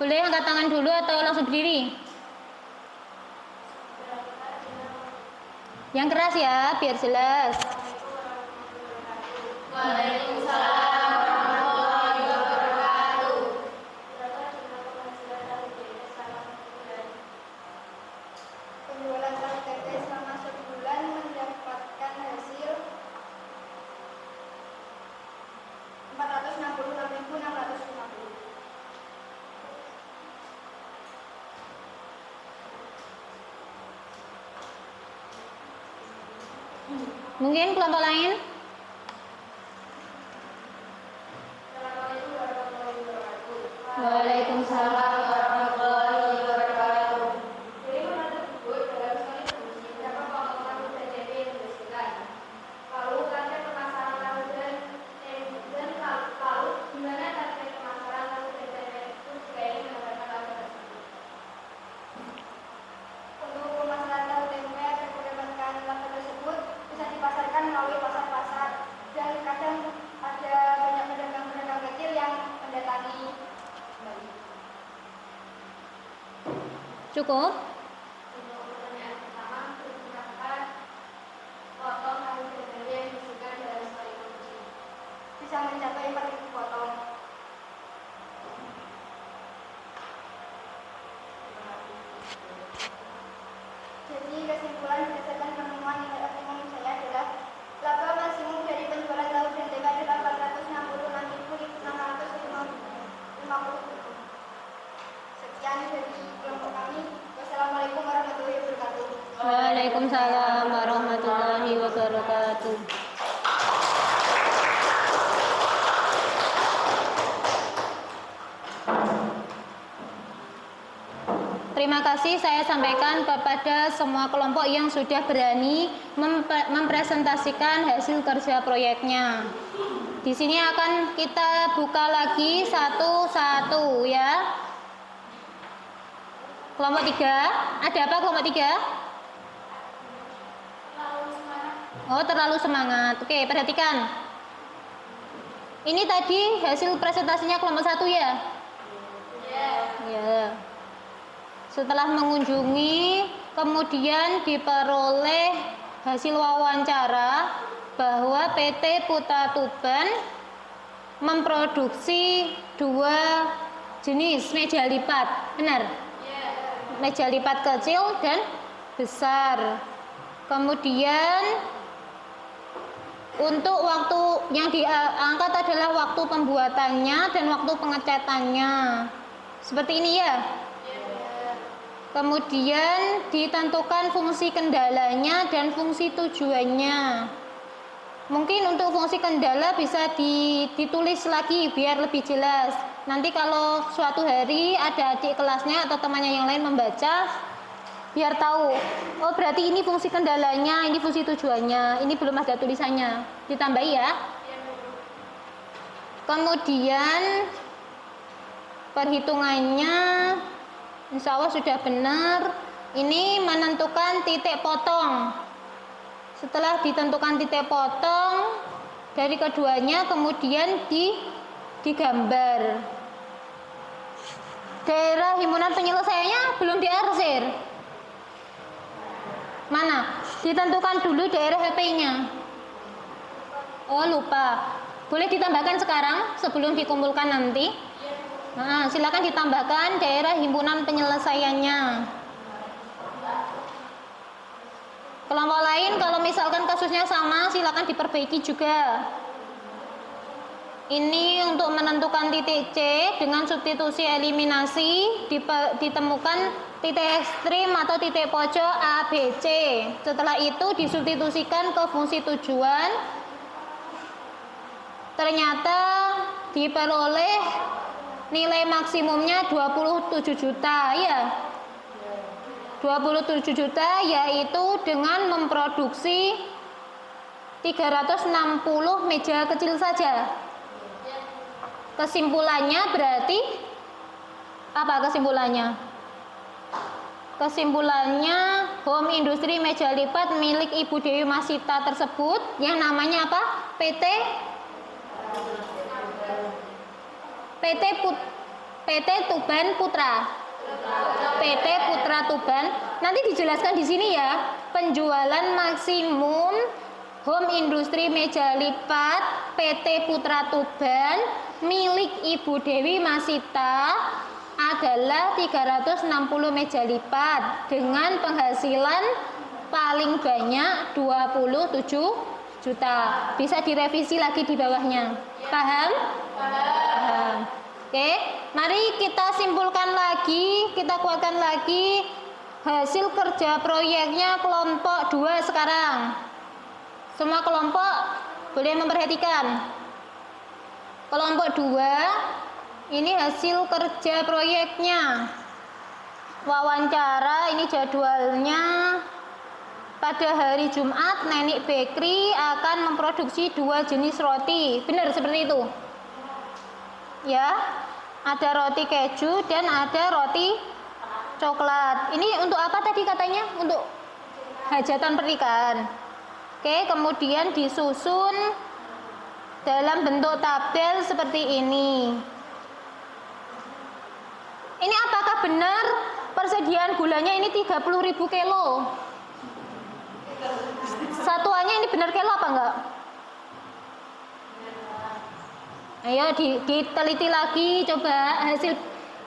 Boleh angkat tangan dulu atau langsung berdiri? Yang keras ya, biar jelas. Penjualan tahu tempe selama sebulan mendapatkan hasil 466.650. Mungkin kelompok lain? Waalaikumsalam warahmatullahi wabarakatuh. Jadi menurut Ibu dalam sekali produksi berapa potongan tahu tempe yang dihasilkan? Lalu target pemasaran tahu dan lalu gimana target pemasaran tahu dan tempe itu jika ingin mendapatkan tahu tersebut? Untuk pemasaran tahu tempe agar mendapatkan tahu tersebut bisa dipasarkan melalui pasar-pasar dan kadang ada banyak pedagang-pedagang kecil yang mendatangi. Cukup? Untuk pertanyaan pertama, berapa potong tahu tempe yang dihasilkan dalam sekali produksi? Bisa mencapai 4.000 potong. Jadi kesimpulan berdasarkan penemuan nilai optimum saya adalah laba maksimum dari penjualan tahu dan tempe adalah 466.650. Sekian dari kelompok kami. Wassalamualaikum warahmatullahi wabarakatuh. Waalaikumsalam warahmatullahi wabarakatuh. Terima kasih saya sampaikan kepada semua kelompok yang sudah berani mempresentasikan hasil kerja proyeknya. Di sini akan kita buka lagi satu-satu ya. Kelompok 3, ada apa kelompok 3? Oh, terlalu semangat. Oke, perhatikan. Ini tadi hasil presentasinya kelompok 1 ya? Ya. Setelah mengunjungi, kemudian diperoleh hasil wawancara bahwa PT Putra Tuban memproduksi 2 jenis meja lipat. Benar? Meja lipat kecil dan besar. Kemudian untuk waktu yang diangkat adalah waktu pembuatannya dan waktu pengecatannya. Seperti ini ya. Kemudian ditentukan fungsi kendalanya dan fungsi tujuannya. Mungkin untuk fungsi kendala bisa ditulis lagi biar lebih jelas. Nanti kalau suatu hari ada adik kelasnya atau temannya yang lain membaca, biar tahu. Oh, berarti ini fungsi kendalanya, ini fungsi tujuannya. Ini belum ada tulisannya. Ditambahi ya. Kemudian perhitungannya insya Allah sudah benar. Ini menentukan titik potong. Setelah ditentukan titik potong dari keduanya, kemudian digambar. Daerah himpunan penyelesaiannya belum diarsir. Mana? Ditentukan dulu daerah HP-nya. Oh, lupa. Boleh ditambahkan sekarang sebelum dikumpulkan nanti. Nah, silakan ditambahkan daerah himpunan penyelesaiannya. Kelompok lain kalau misalkan kasusnya sama, silakan diperbaiki juga. Ini untuk menentukan titik C dengan substitusi eliminasi ditemukan titik ekstrim atau titik pojok A, B, C. Setelah itu disubstitusikan ke fungsi tujuan. Ternyata diperoleh nilai maksimumnya 27 juta ya. 27 juta yaitu dengan memproduksi 360 meja kecil saja. Kesimpulannya berarti apa kesimpulannya? Kesimpulannya home industri meja lipat milik Ibu Dewi Masita tersebut yang namanya apa? PT PT Tuban Putra. PT Putra Tuban. Nanti dijelaskan di sini ya. Penjualan maksimum home industri meja lipat PT Putra Tuban milik Ibu Dewi Masita adalah 360 meja lipat dengan penghasilan paling banyak 27 juta. Bisa direvisi lagi di bawahnya. Paham? Paham. Oke, mari kita simpulkan lagi, kita kuatkan lagi hasil kerja proyeknya kelompok 2 sekarang. Semua kelompok boleh memperhatikan. Kelompok 2 ini hasil kerja proyeknya. Wawancara ini jadwalnya. Pada hari Jumat Nenek Bakery akan memproduksi 2 jenis roti. Benar seperti itu? Ya, ada roti keju dan ada roti coklat. Ini untuk apa tadi katanya? Untuk hajatan pernikahan. Oke, kemudian disusun dalam bentuk tabel seperti ini. Ini apakah benar persediaan gulanya ini 30.000 kilo? Satuannya ini benar kilo apa enggak? Ayo diteliti lagi, coba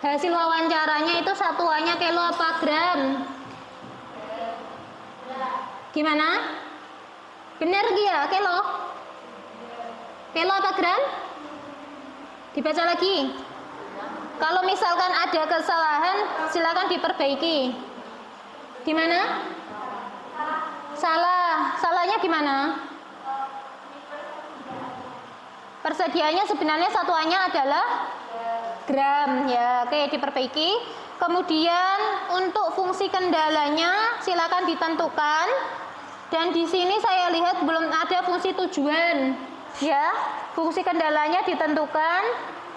hasil wawancaranya itu satuannya kilo apa gram? Gimana? Benar ya kilo? Kilo apa gram? Dibaca lagi. Kalau misalkan ada kesalahan, silakan diperbaiki. Gimana? Salah. Salahnya gimana? Persediaannya sebenarnya satuannya adalah gram ya. Oke, diperbaiki. Kemudian untuk fungsi kendalanya silakan ditentukan. Dan di sini saya lihat belum ada fungsi tujuan. Ya, fungsi kendalanya ditentukan,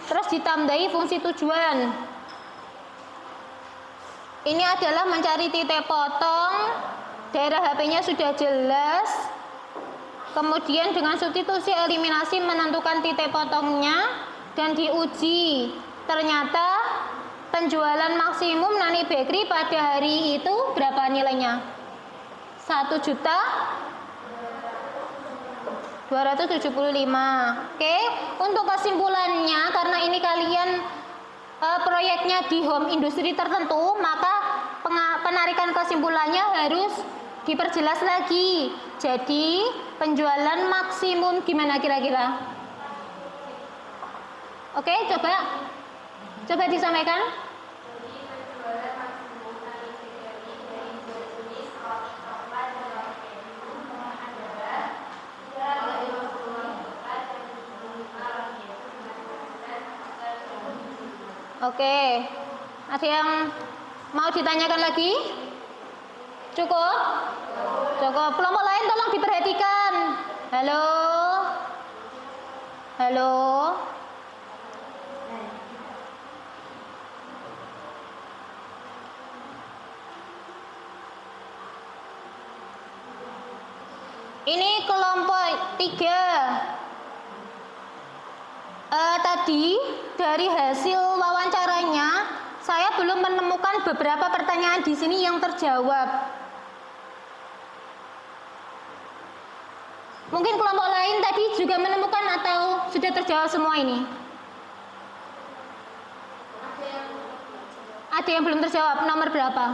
terus ditambahi fungsi tujuan. Ini adalah mencari titik potong. Daerah HP-nya sudah jelas. Kemudian dengan substitusi eliminasi menentukan titik potongnya dan diuji. Ternyata penjualan maksimum Nani Bakery pada hari itu berapa nilainya? 1.275.000. Oke, untuk kesimpulannya karena ini kalian proyeknya di home industri tertentu, maka penarikan kesimpulannya harus diperjelas lagi. Jadi penjualan maksimum gimana kira-kira? Oke, coba disampaikan. Oke, ada yang mau ditanyakan lagi? Cukup? Cukup. Kelompok lain tolong diperhatikan. Halo? Halo? Ini kelompok 3. Tadi dari hasil wawancaranya saya belum menemukan beberapa pertanyaan di sini yang terjawab. Mungkin kelompok lain tadi juga menemukan atau sudah terjawab semua ini? Ada yang belum terjawab, nomor berapa?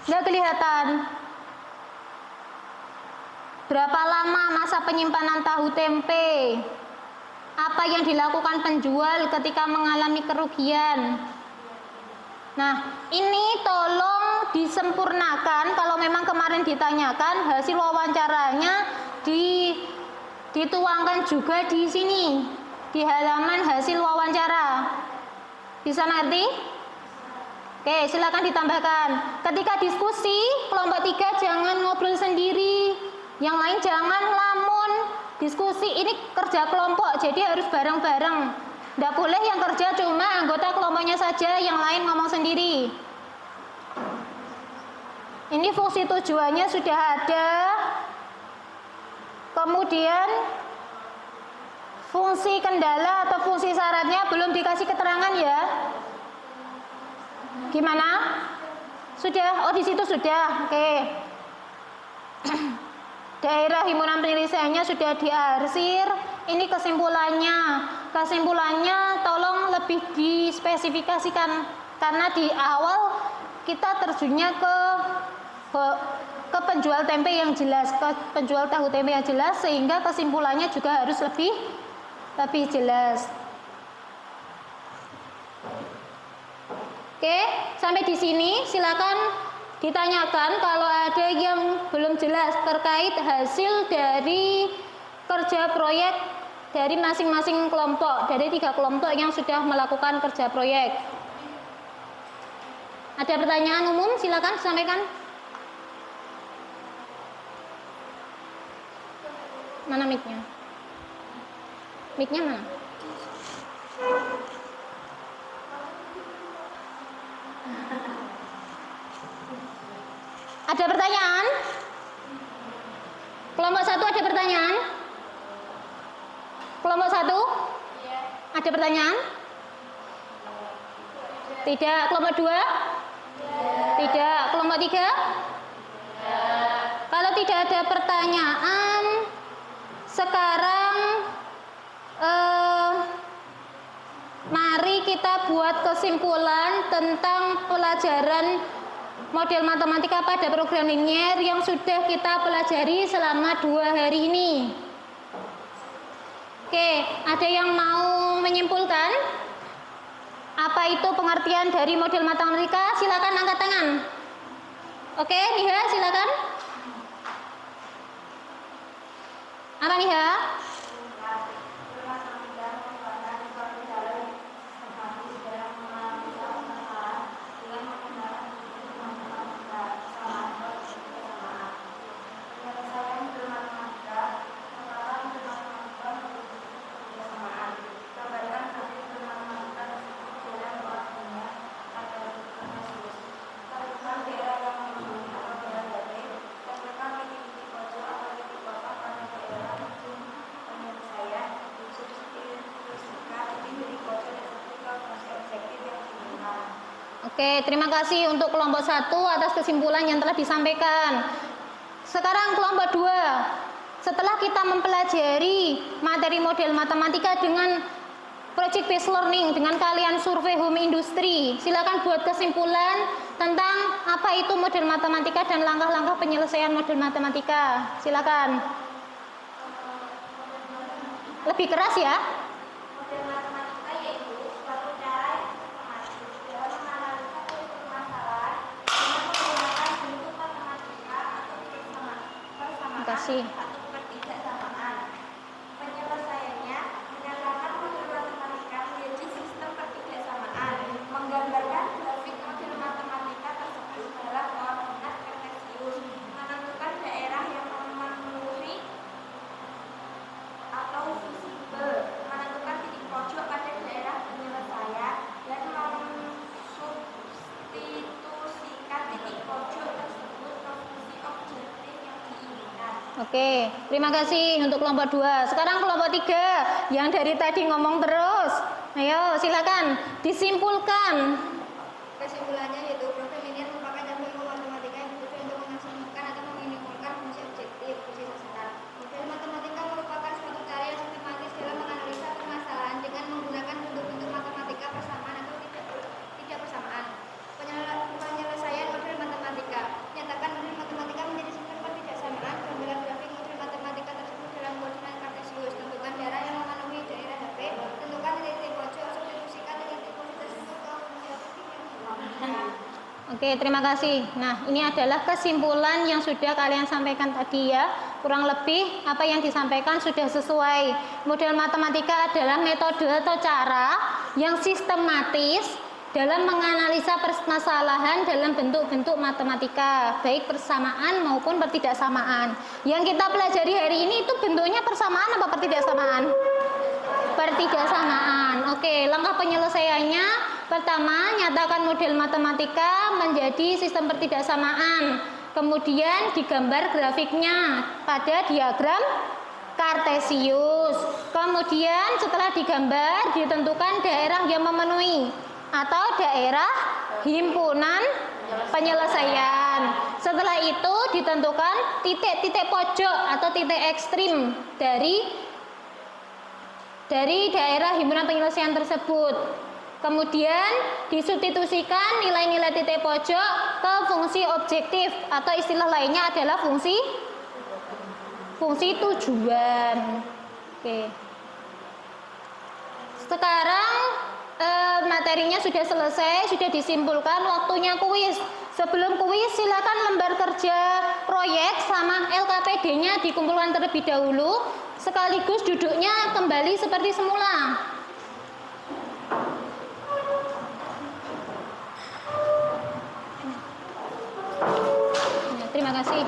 Nggak kelihatan. Berapa lama masa penyimpanan tahu tempe? Apa yang dilakukan penjual ketika mengalami kerugian? Nah, ini tolong disempurnakan. Kalau memang kemarin ditanyakan, hasil wawancaranya dituangkan juga di sini, di halaman hasil wawancara. Bisa ngerti? Oke, silakan ditambahkan. Ketika diskusi, kelompok 3 jangan ngobrol sendiri. Yang lain jangan lamun. Diskusi ini kerja kelompok, jadi harus bareng-bareng. Tidak boleh yang kerja cuma anggota kelompoknya saja, yang lain ngomong sendiri. Ini fungsi tujuannya sudah ada. Kemudian Fungsi kendala atau fungsi syaratnya belum dikasih keterangan ya. Gimana? Sudah? Oh, di situ sudah. Oke. Daerah himpunan penyelesaiannya sudah diarsir. Ini kesimpulannya. Kesimpulannya tolong lebih dispesifikasikan karena di awal kita terjunnya ke penjual tempe yang jelas, ke penjual tahu tempe yang jelas, sehingga kesimpulannya juga harus lebih jelas. Oke, sampai di sini silakan ditanyakan kalau ada yang belum jelas terkait hasil dari kerja proyek dari masing-masing kelompok, dari 3 kelompok yang sudah melakukan kerja proyek. Ada pertanyaan umum, silakan sampaikan. Mana mic-nya? Mic-nya mana? Ada pertanyaan? Kelompok 1 ada pertanyaan? Kelompok 1? Ada pertanyaan? Tidak. Kelompok 2? Tidak. Kelompok 3? Kalau tidak ada pertanyaan, sekarang mari kita buat kesimpulan tentang pelajaran model matematika pada program linier yang sudah kita pelajari selama 2 hari ini. Oke, ada yang mau menyimpulkan? Apa itu pengertian dari model matematika? Silakan angkat tangan. Oke, Niha, silakan. Apa Niha? Oke, terima kasih untuk kelompok 1 atas kesimpulan yang telah disampaikan. Sekarang kelompok 2. Setelah kita mempelajari materi model matematika dengan project based learning, dengan kalian survei home industry, silakan buat kesimpulan tentang apa itu model matematika dan langkah-langkah penyelesaian model matematika. Silakan. Lebih keras ya. Model matematika yaitu suatu cara yang sistematis dalam menganalisa suatu permasalahan dengan menggunakan bentuk matematika atau persamaan atau ketidaksamaan. Penyelesaiannya menyatakan model matematika menjadi sistem ketidaksamaan, menggambarkan grafik model matematika tersebut dalam koordinat kartesius, menentukan daerah yang memenuhi atau visible, menentukan titik pojok pada daerah penyelesaian, dan mensubstitusikan titik pojok tersebut ke fungsi objektif yang diinginkan. Oke, terima kasih untuk kelompok 2. Sekarang kelompok 3 yang dari tadi ngomong terus. Ayo, silakan disimpulkan. Kesimpulannya yaitu program linier merupakan cabang ilmu matematika yang bertujuan untuk memaksimalkan atau meminimalkan fungsi objektif, fungsi sasaran. Model matematika merupakan suatu cara yang sistematis dalam menganalisa permasalahan dengan menggunakan bentuk-bentuk matematika persamaan atau tidak persamaan. Penyelesaian model matematika menyatakan model matematika menjadi sistem ketidaksamaan, gambaran grafik model matematika tersebut dalam koordinat kartesius, tentukan daerah yang memenuhi daerah HP, tentukan titik pojok, substitusikan titik pojok tersebut ke fungsi objektif yang diinginkan. Oke, terima kasih. Nah, ini adalah kesimpulan yang sudah kalian sampaikan tadi ya. Kurang lebih apa yang disampaikan sudah sesuai. Model matematika adalah metode atau cara yang sistematis dalam menganalisa permasalahan dalam bentuk-bentuk matematika, baik persamaan maupun pertidaksamaan. Yang kita pelajari hari ini itu bentuknya persamaan apa pertidaksamaan? Pertidaksamaan. Oke, langkah penyelesaiannya pertama, nyatakan model matematika menjadi sistem pertidaksamaan. Kemudian digambar grafiknya pada diagram Kartesius. Kemudian setelah digambar ditentukan daerah yang memenuhi atau daerah himpunan penyelesaian. Setelah itu ditentukan titik-titik pojok atau titik ekstrim dari daerah himpunan penyelesaian tersebut. Kemudian disubstitusikan nilai-nilai titik pojok ke fungsi objektif atau istilah lainnya adalah fungsi tujuan. Oke. Sekarang materinya sudah selesai, sudah disimpulkan, waktunya kuis. Sebelum kuis silakan lembar kerja proyek sama LKPD-nya dikumpulkan terlebih dahulu, sekaligus duduknya kembali seperti semula. Terima kasih.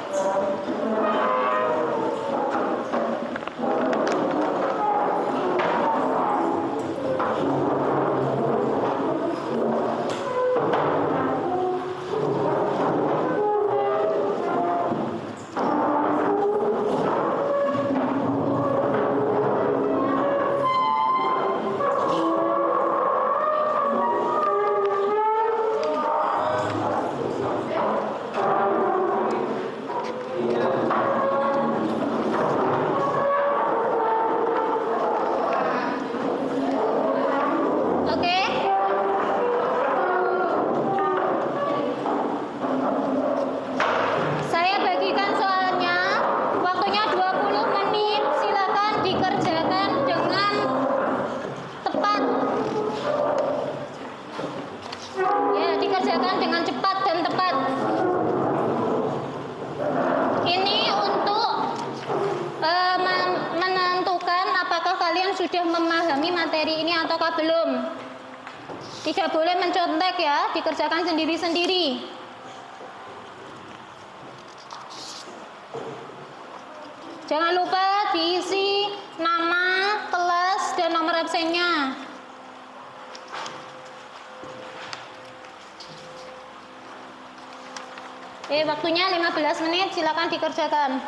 Sudah memahami materi ini ataukah belum? Tidak boleh mencontek ya, dikerjakan sendiri-sendiri. Jangan lupa diisi nama, kelas, dan nomor absennya. Waktunya 15 menit, silakan dikerjakan.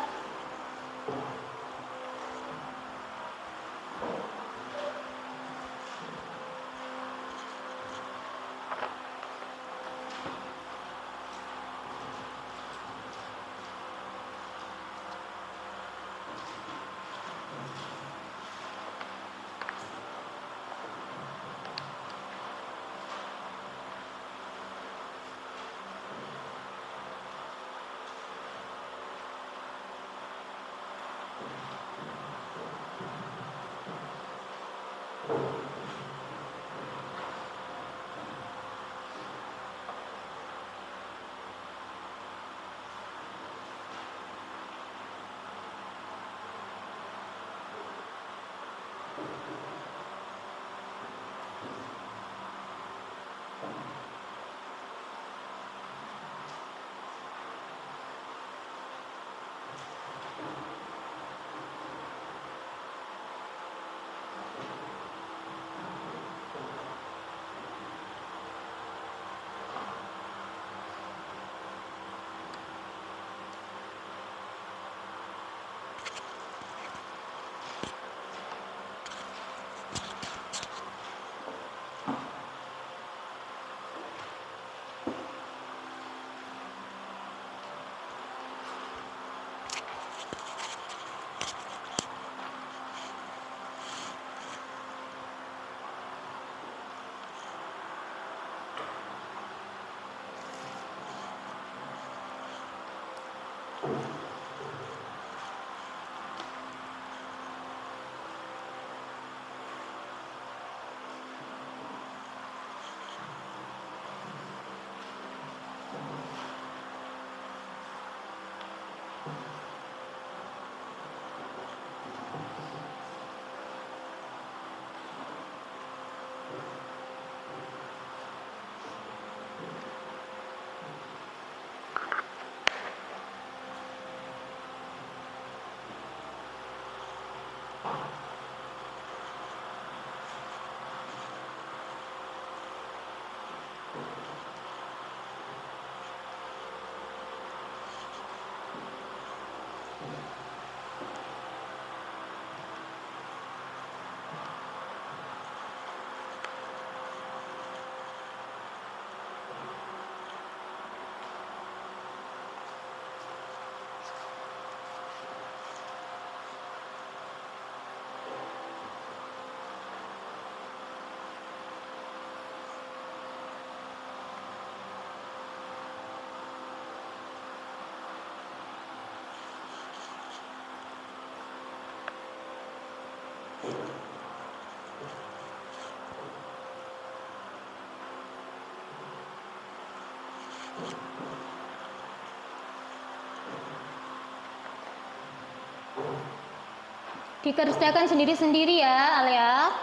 Dikerjakan sendiri-sendiri ya, Alia.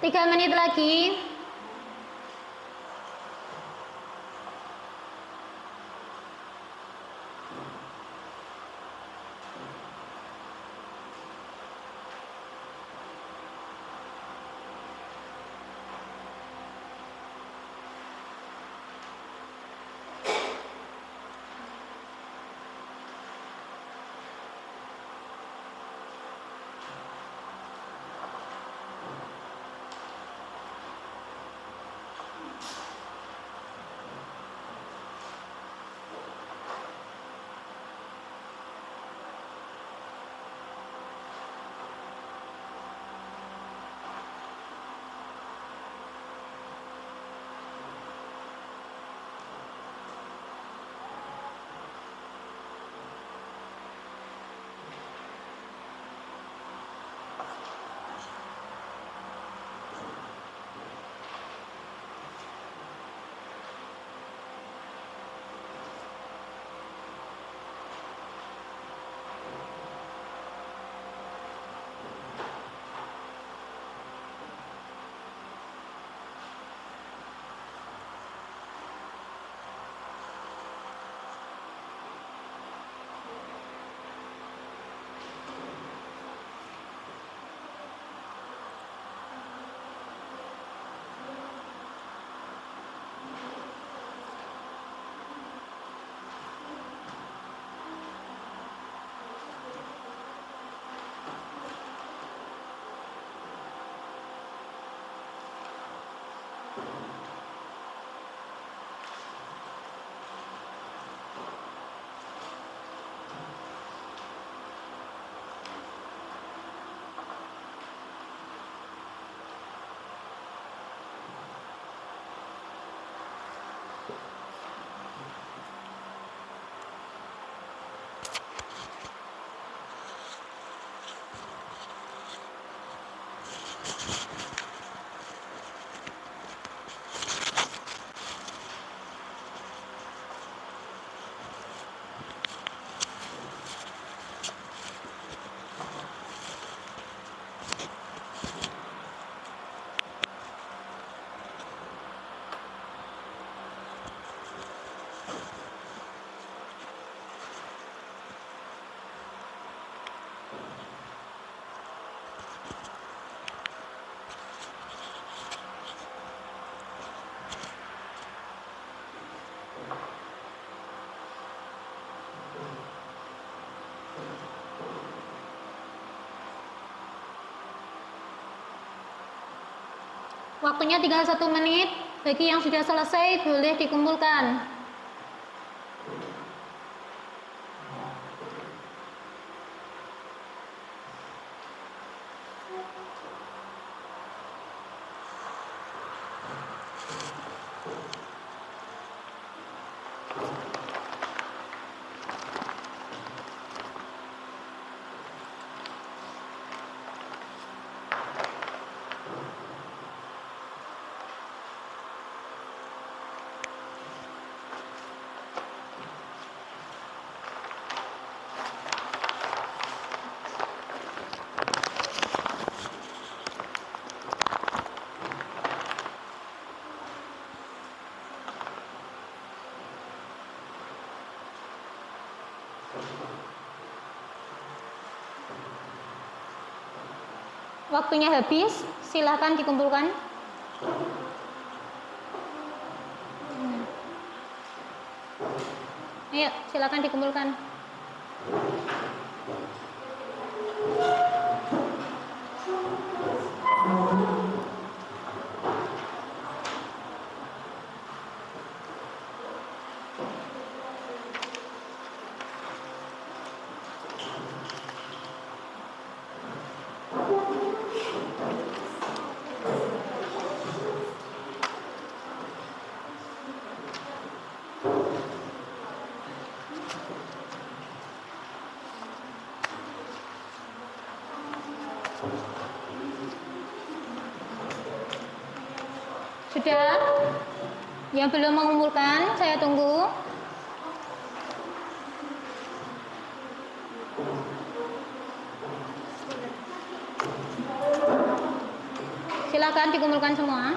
3 menit lagi. Waktunya tinggal 1 menit. Bagi yang sudah selesai boleh dikumpulkan. Waktunya habis, silakan dikumpulkan. Ayo, silakan dikumpulkan. Sudah? Yang belum mengumpulkan, saya tunggu. Silakan silakan dikumpulkan semua.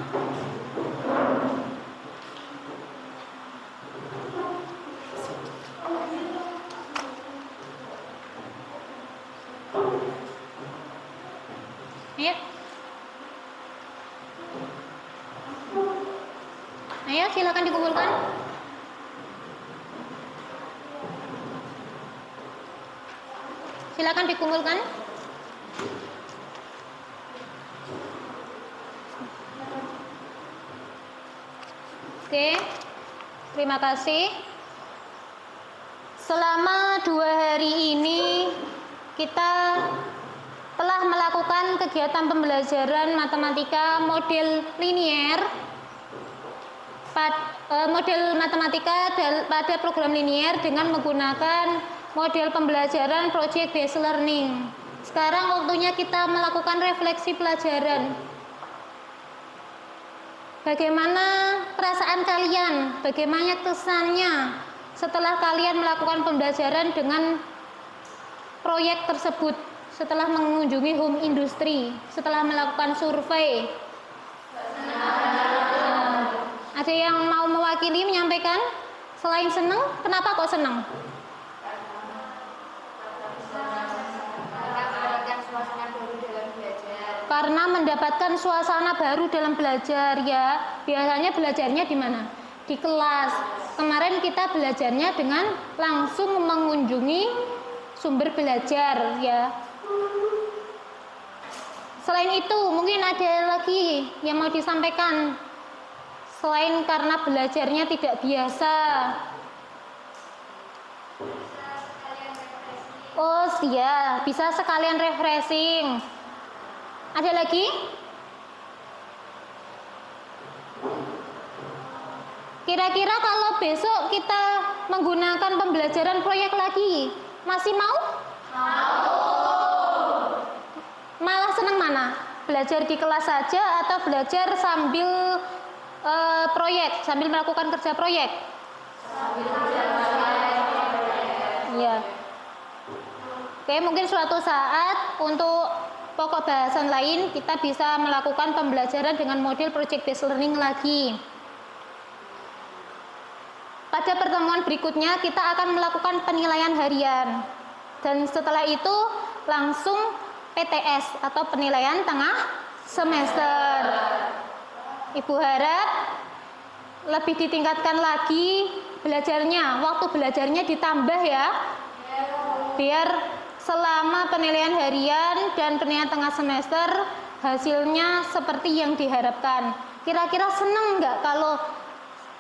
Ayo. Ayo, silakan dikumpulkan. Silakan dikumpulkan. Oke, terima kasih. Selama 2 hari ini kita telah melakukan kegiatan pembelajaran matematika model linier model matematika pada program linier dengan menggunakan model pembelajaran project based learning. Sekarang waktunya kita melakukan refleksi pelajaran. Bagaimana perasaan kalian? Bagaimana kesannya setelah kalian melakukan pembelajaran dengan proyek tersebut? Setelah mengunjungi home industry, setelah melakukan survei? Ada yang mau mewakili menyampaikan? Selain senang, kenapa kok senang? Karena mendapatkan suasana baru dalam belajar ya. Biasanya belajarnya di mana? Di kelas. Kemarin kita belajarnya dengan langsung mengunjungi sumber belajar ya. Selain itu, mungkin ada lagi yang mau disampaikan. Selain karena belajarnya tidak biasa. Oh iya, bisa sekalian refreshing. Ada lagi? Kira-kira kalau besok kita menggunakan pembelajaran proyek lagi, masih mau? Malah senang mana? Belajar di kelas saja atau belajar sambil proyek, sambil melakukan kerja proyek? Iya. Oke, mungkin suatu saat untuk pokok bahasan lain kita bisa melakukan pembelajaran dengan model project based learning lagi. Pada pertemuan berikutnya kita akan melakukan penilaian harian. Dan setelah itu langsung PTS atau penilaian tengah semester. Ibu harap lebih ditingkatkan lagi belajarnya, waktu belajarnya ditambah ya. Biar selama penilaian harian dan penilaian tengah semester hasilnya seperti yang diharapkan. Kira-kira seneng nggak kalau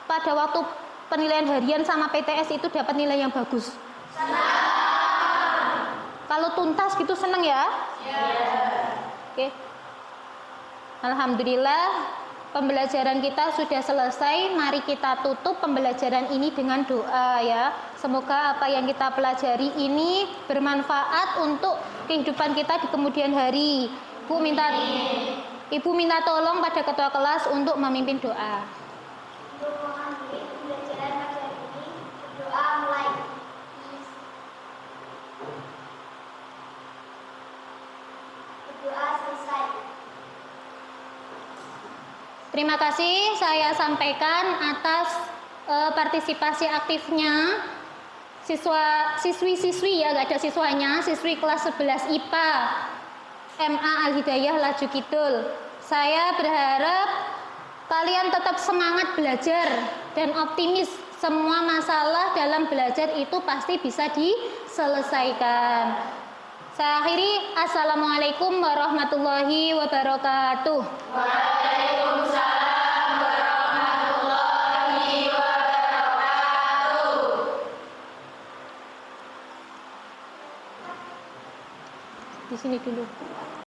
pada waktu penilaian harian sama PTS itu dapat nilai yang bagus? Senang. Kalau tuntas gitu seneng ya? Oke. Alhamdulillah pembelajaran kita sudah selesai. Mari kita tutup pembelajaran ini dengan doa ya. Semoga apa yang kita pelajari ini bermanfaat untuk kehidupan kita di kemudian hari. Ibu minta tolong pada ketua kelas untuk memimpin doa. Untuk mengakhiri pembelajaran materi ini, berdoa mulai. Berdoa selesai. Terima kasih saya sampaikan atas partisipasi aktifnya siswi-siswi ya, gak ada siswanya, siswi kelas 11 IPA MA Al-Hidayah Laju Kidul. Saya berharap kalian tetap semangat belajar dan optimis. Semua masalah dalam belajar itu pasti bisa diselesaikan. Saya akhiri, assalamualaikum warahmatullahi wabarakatuh. Waalaikumsalam warahmatullahi wabarakatuh. Di sini dulu.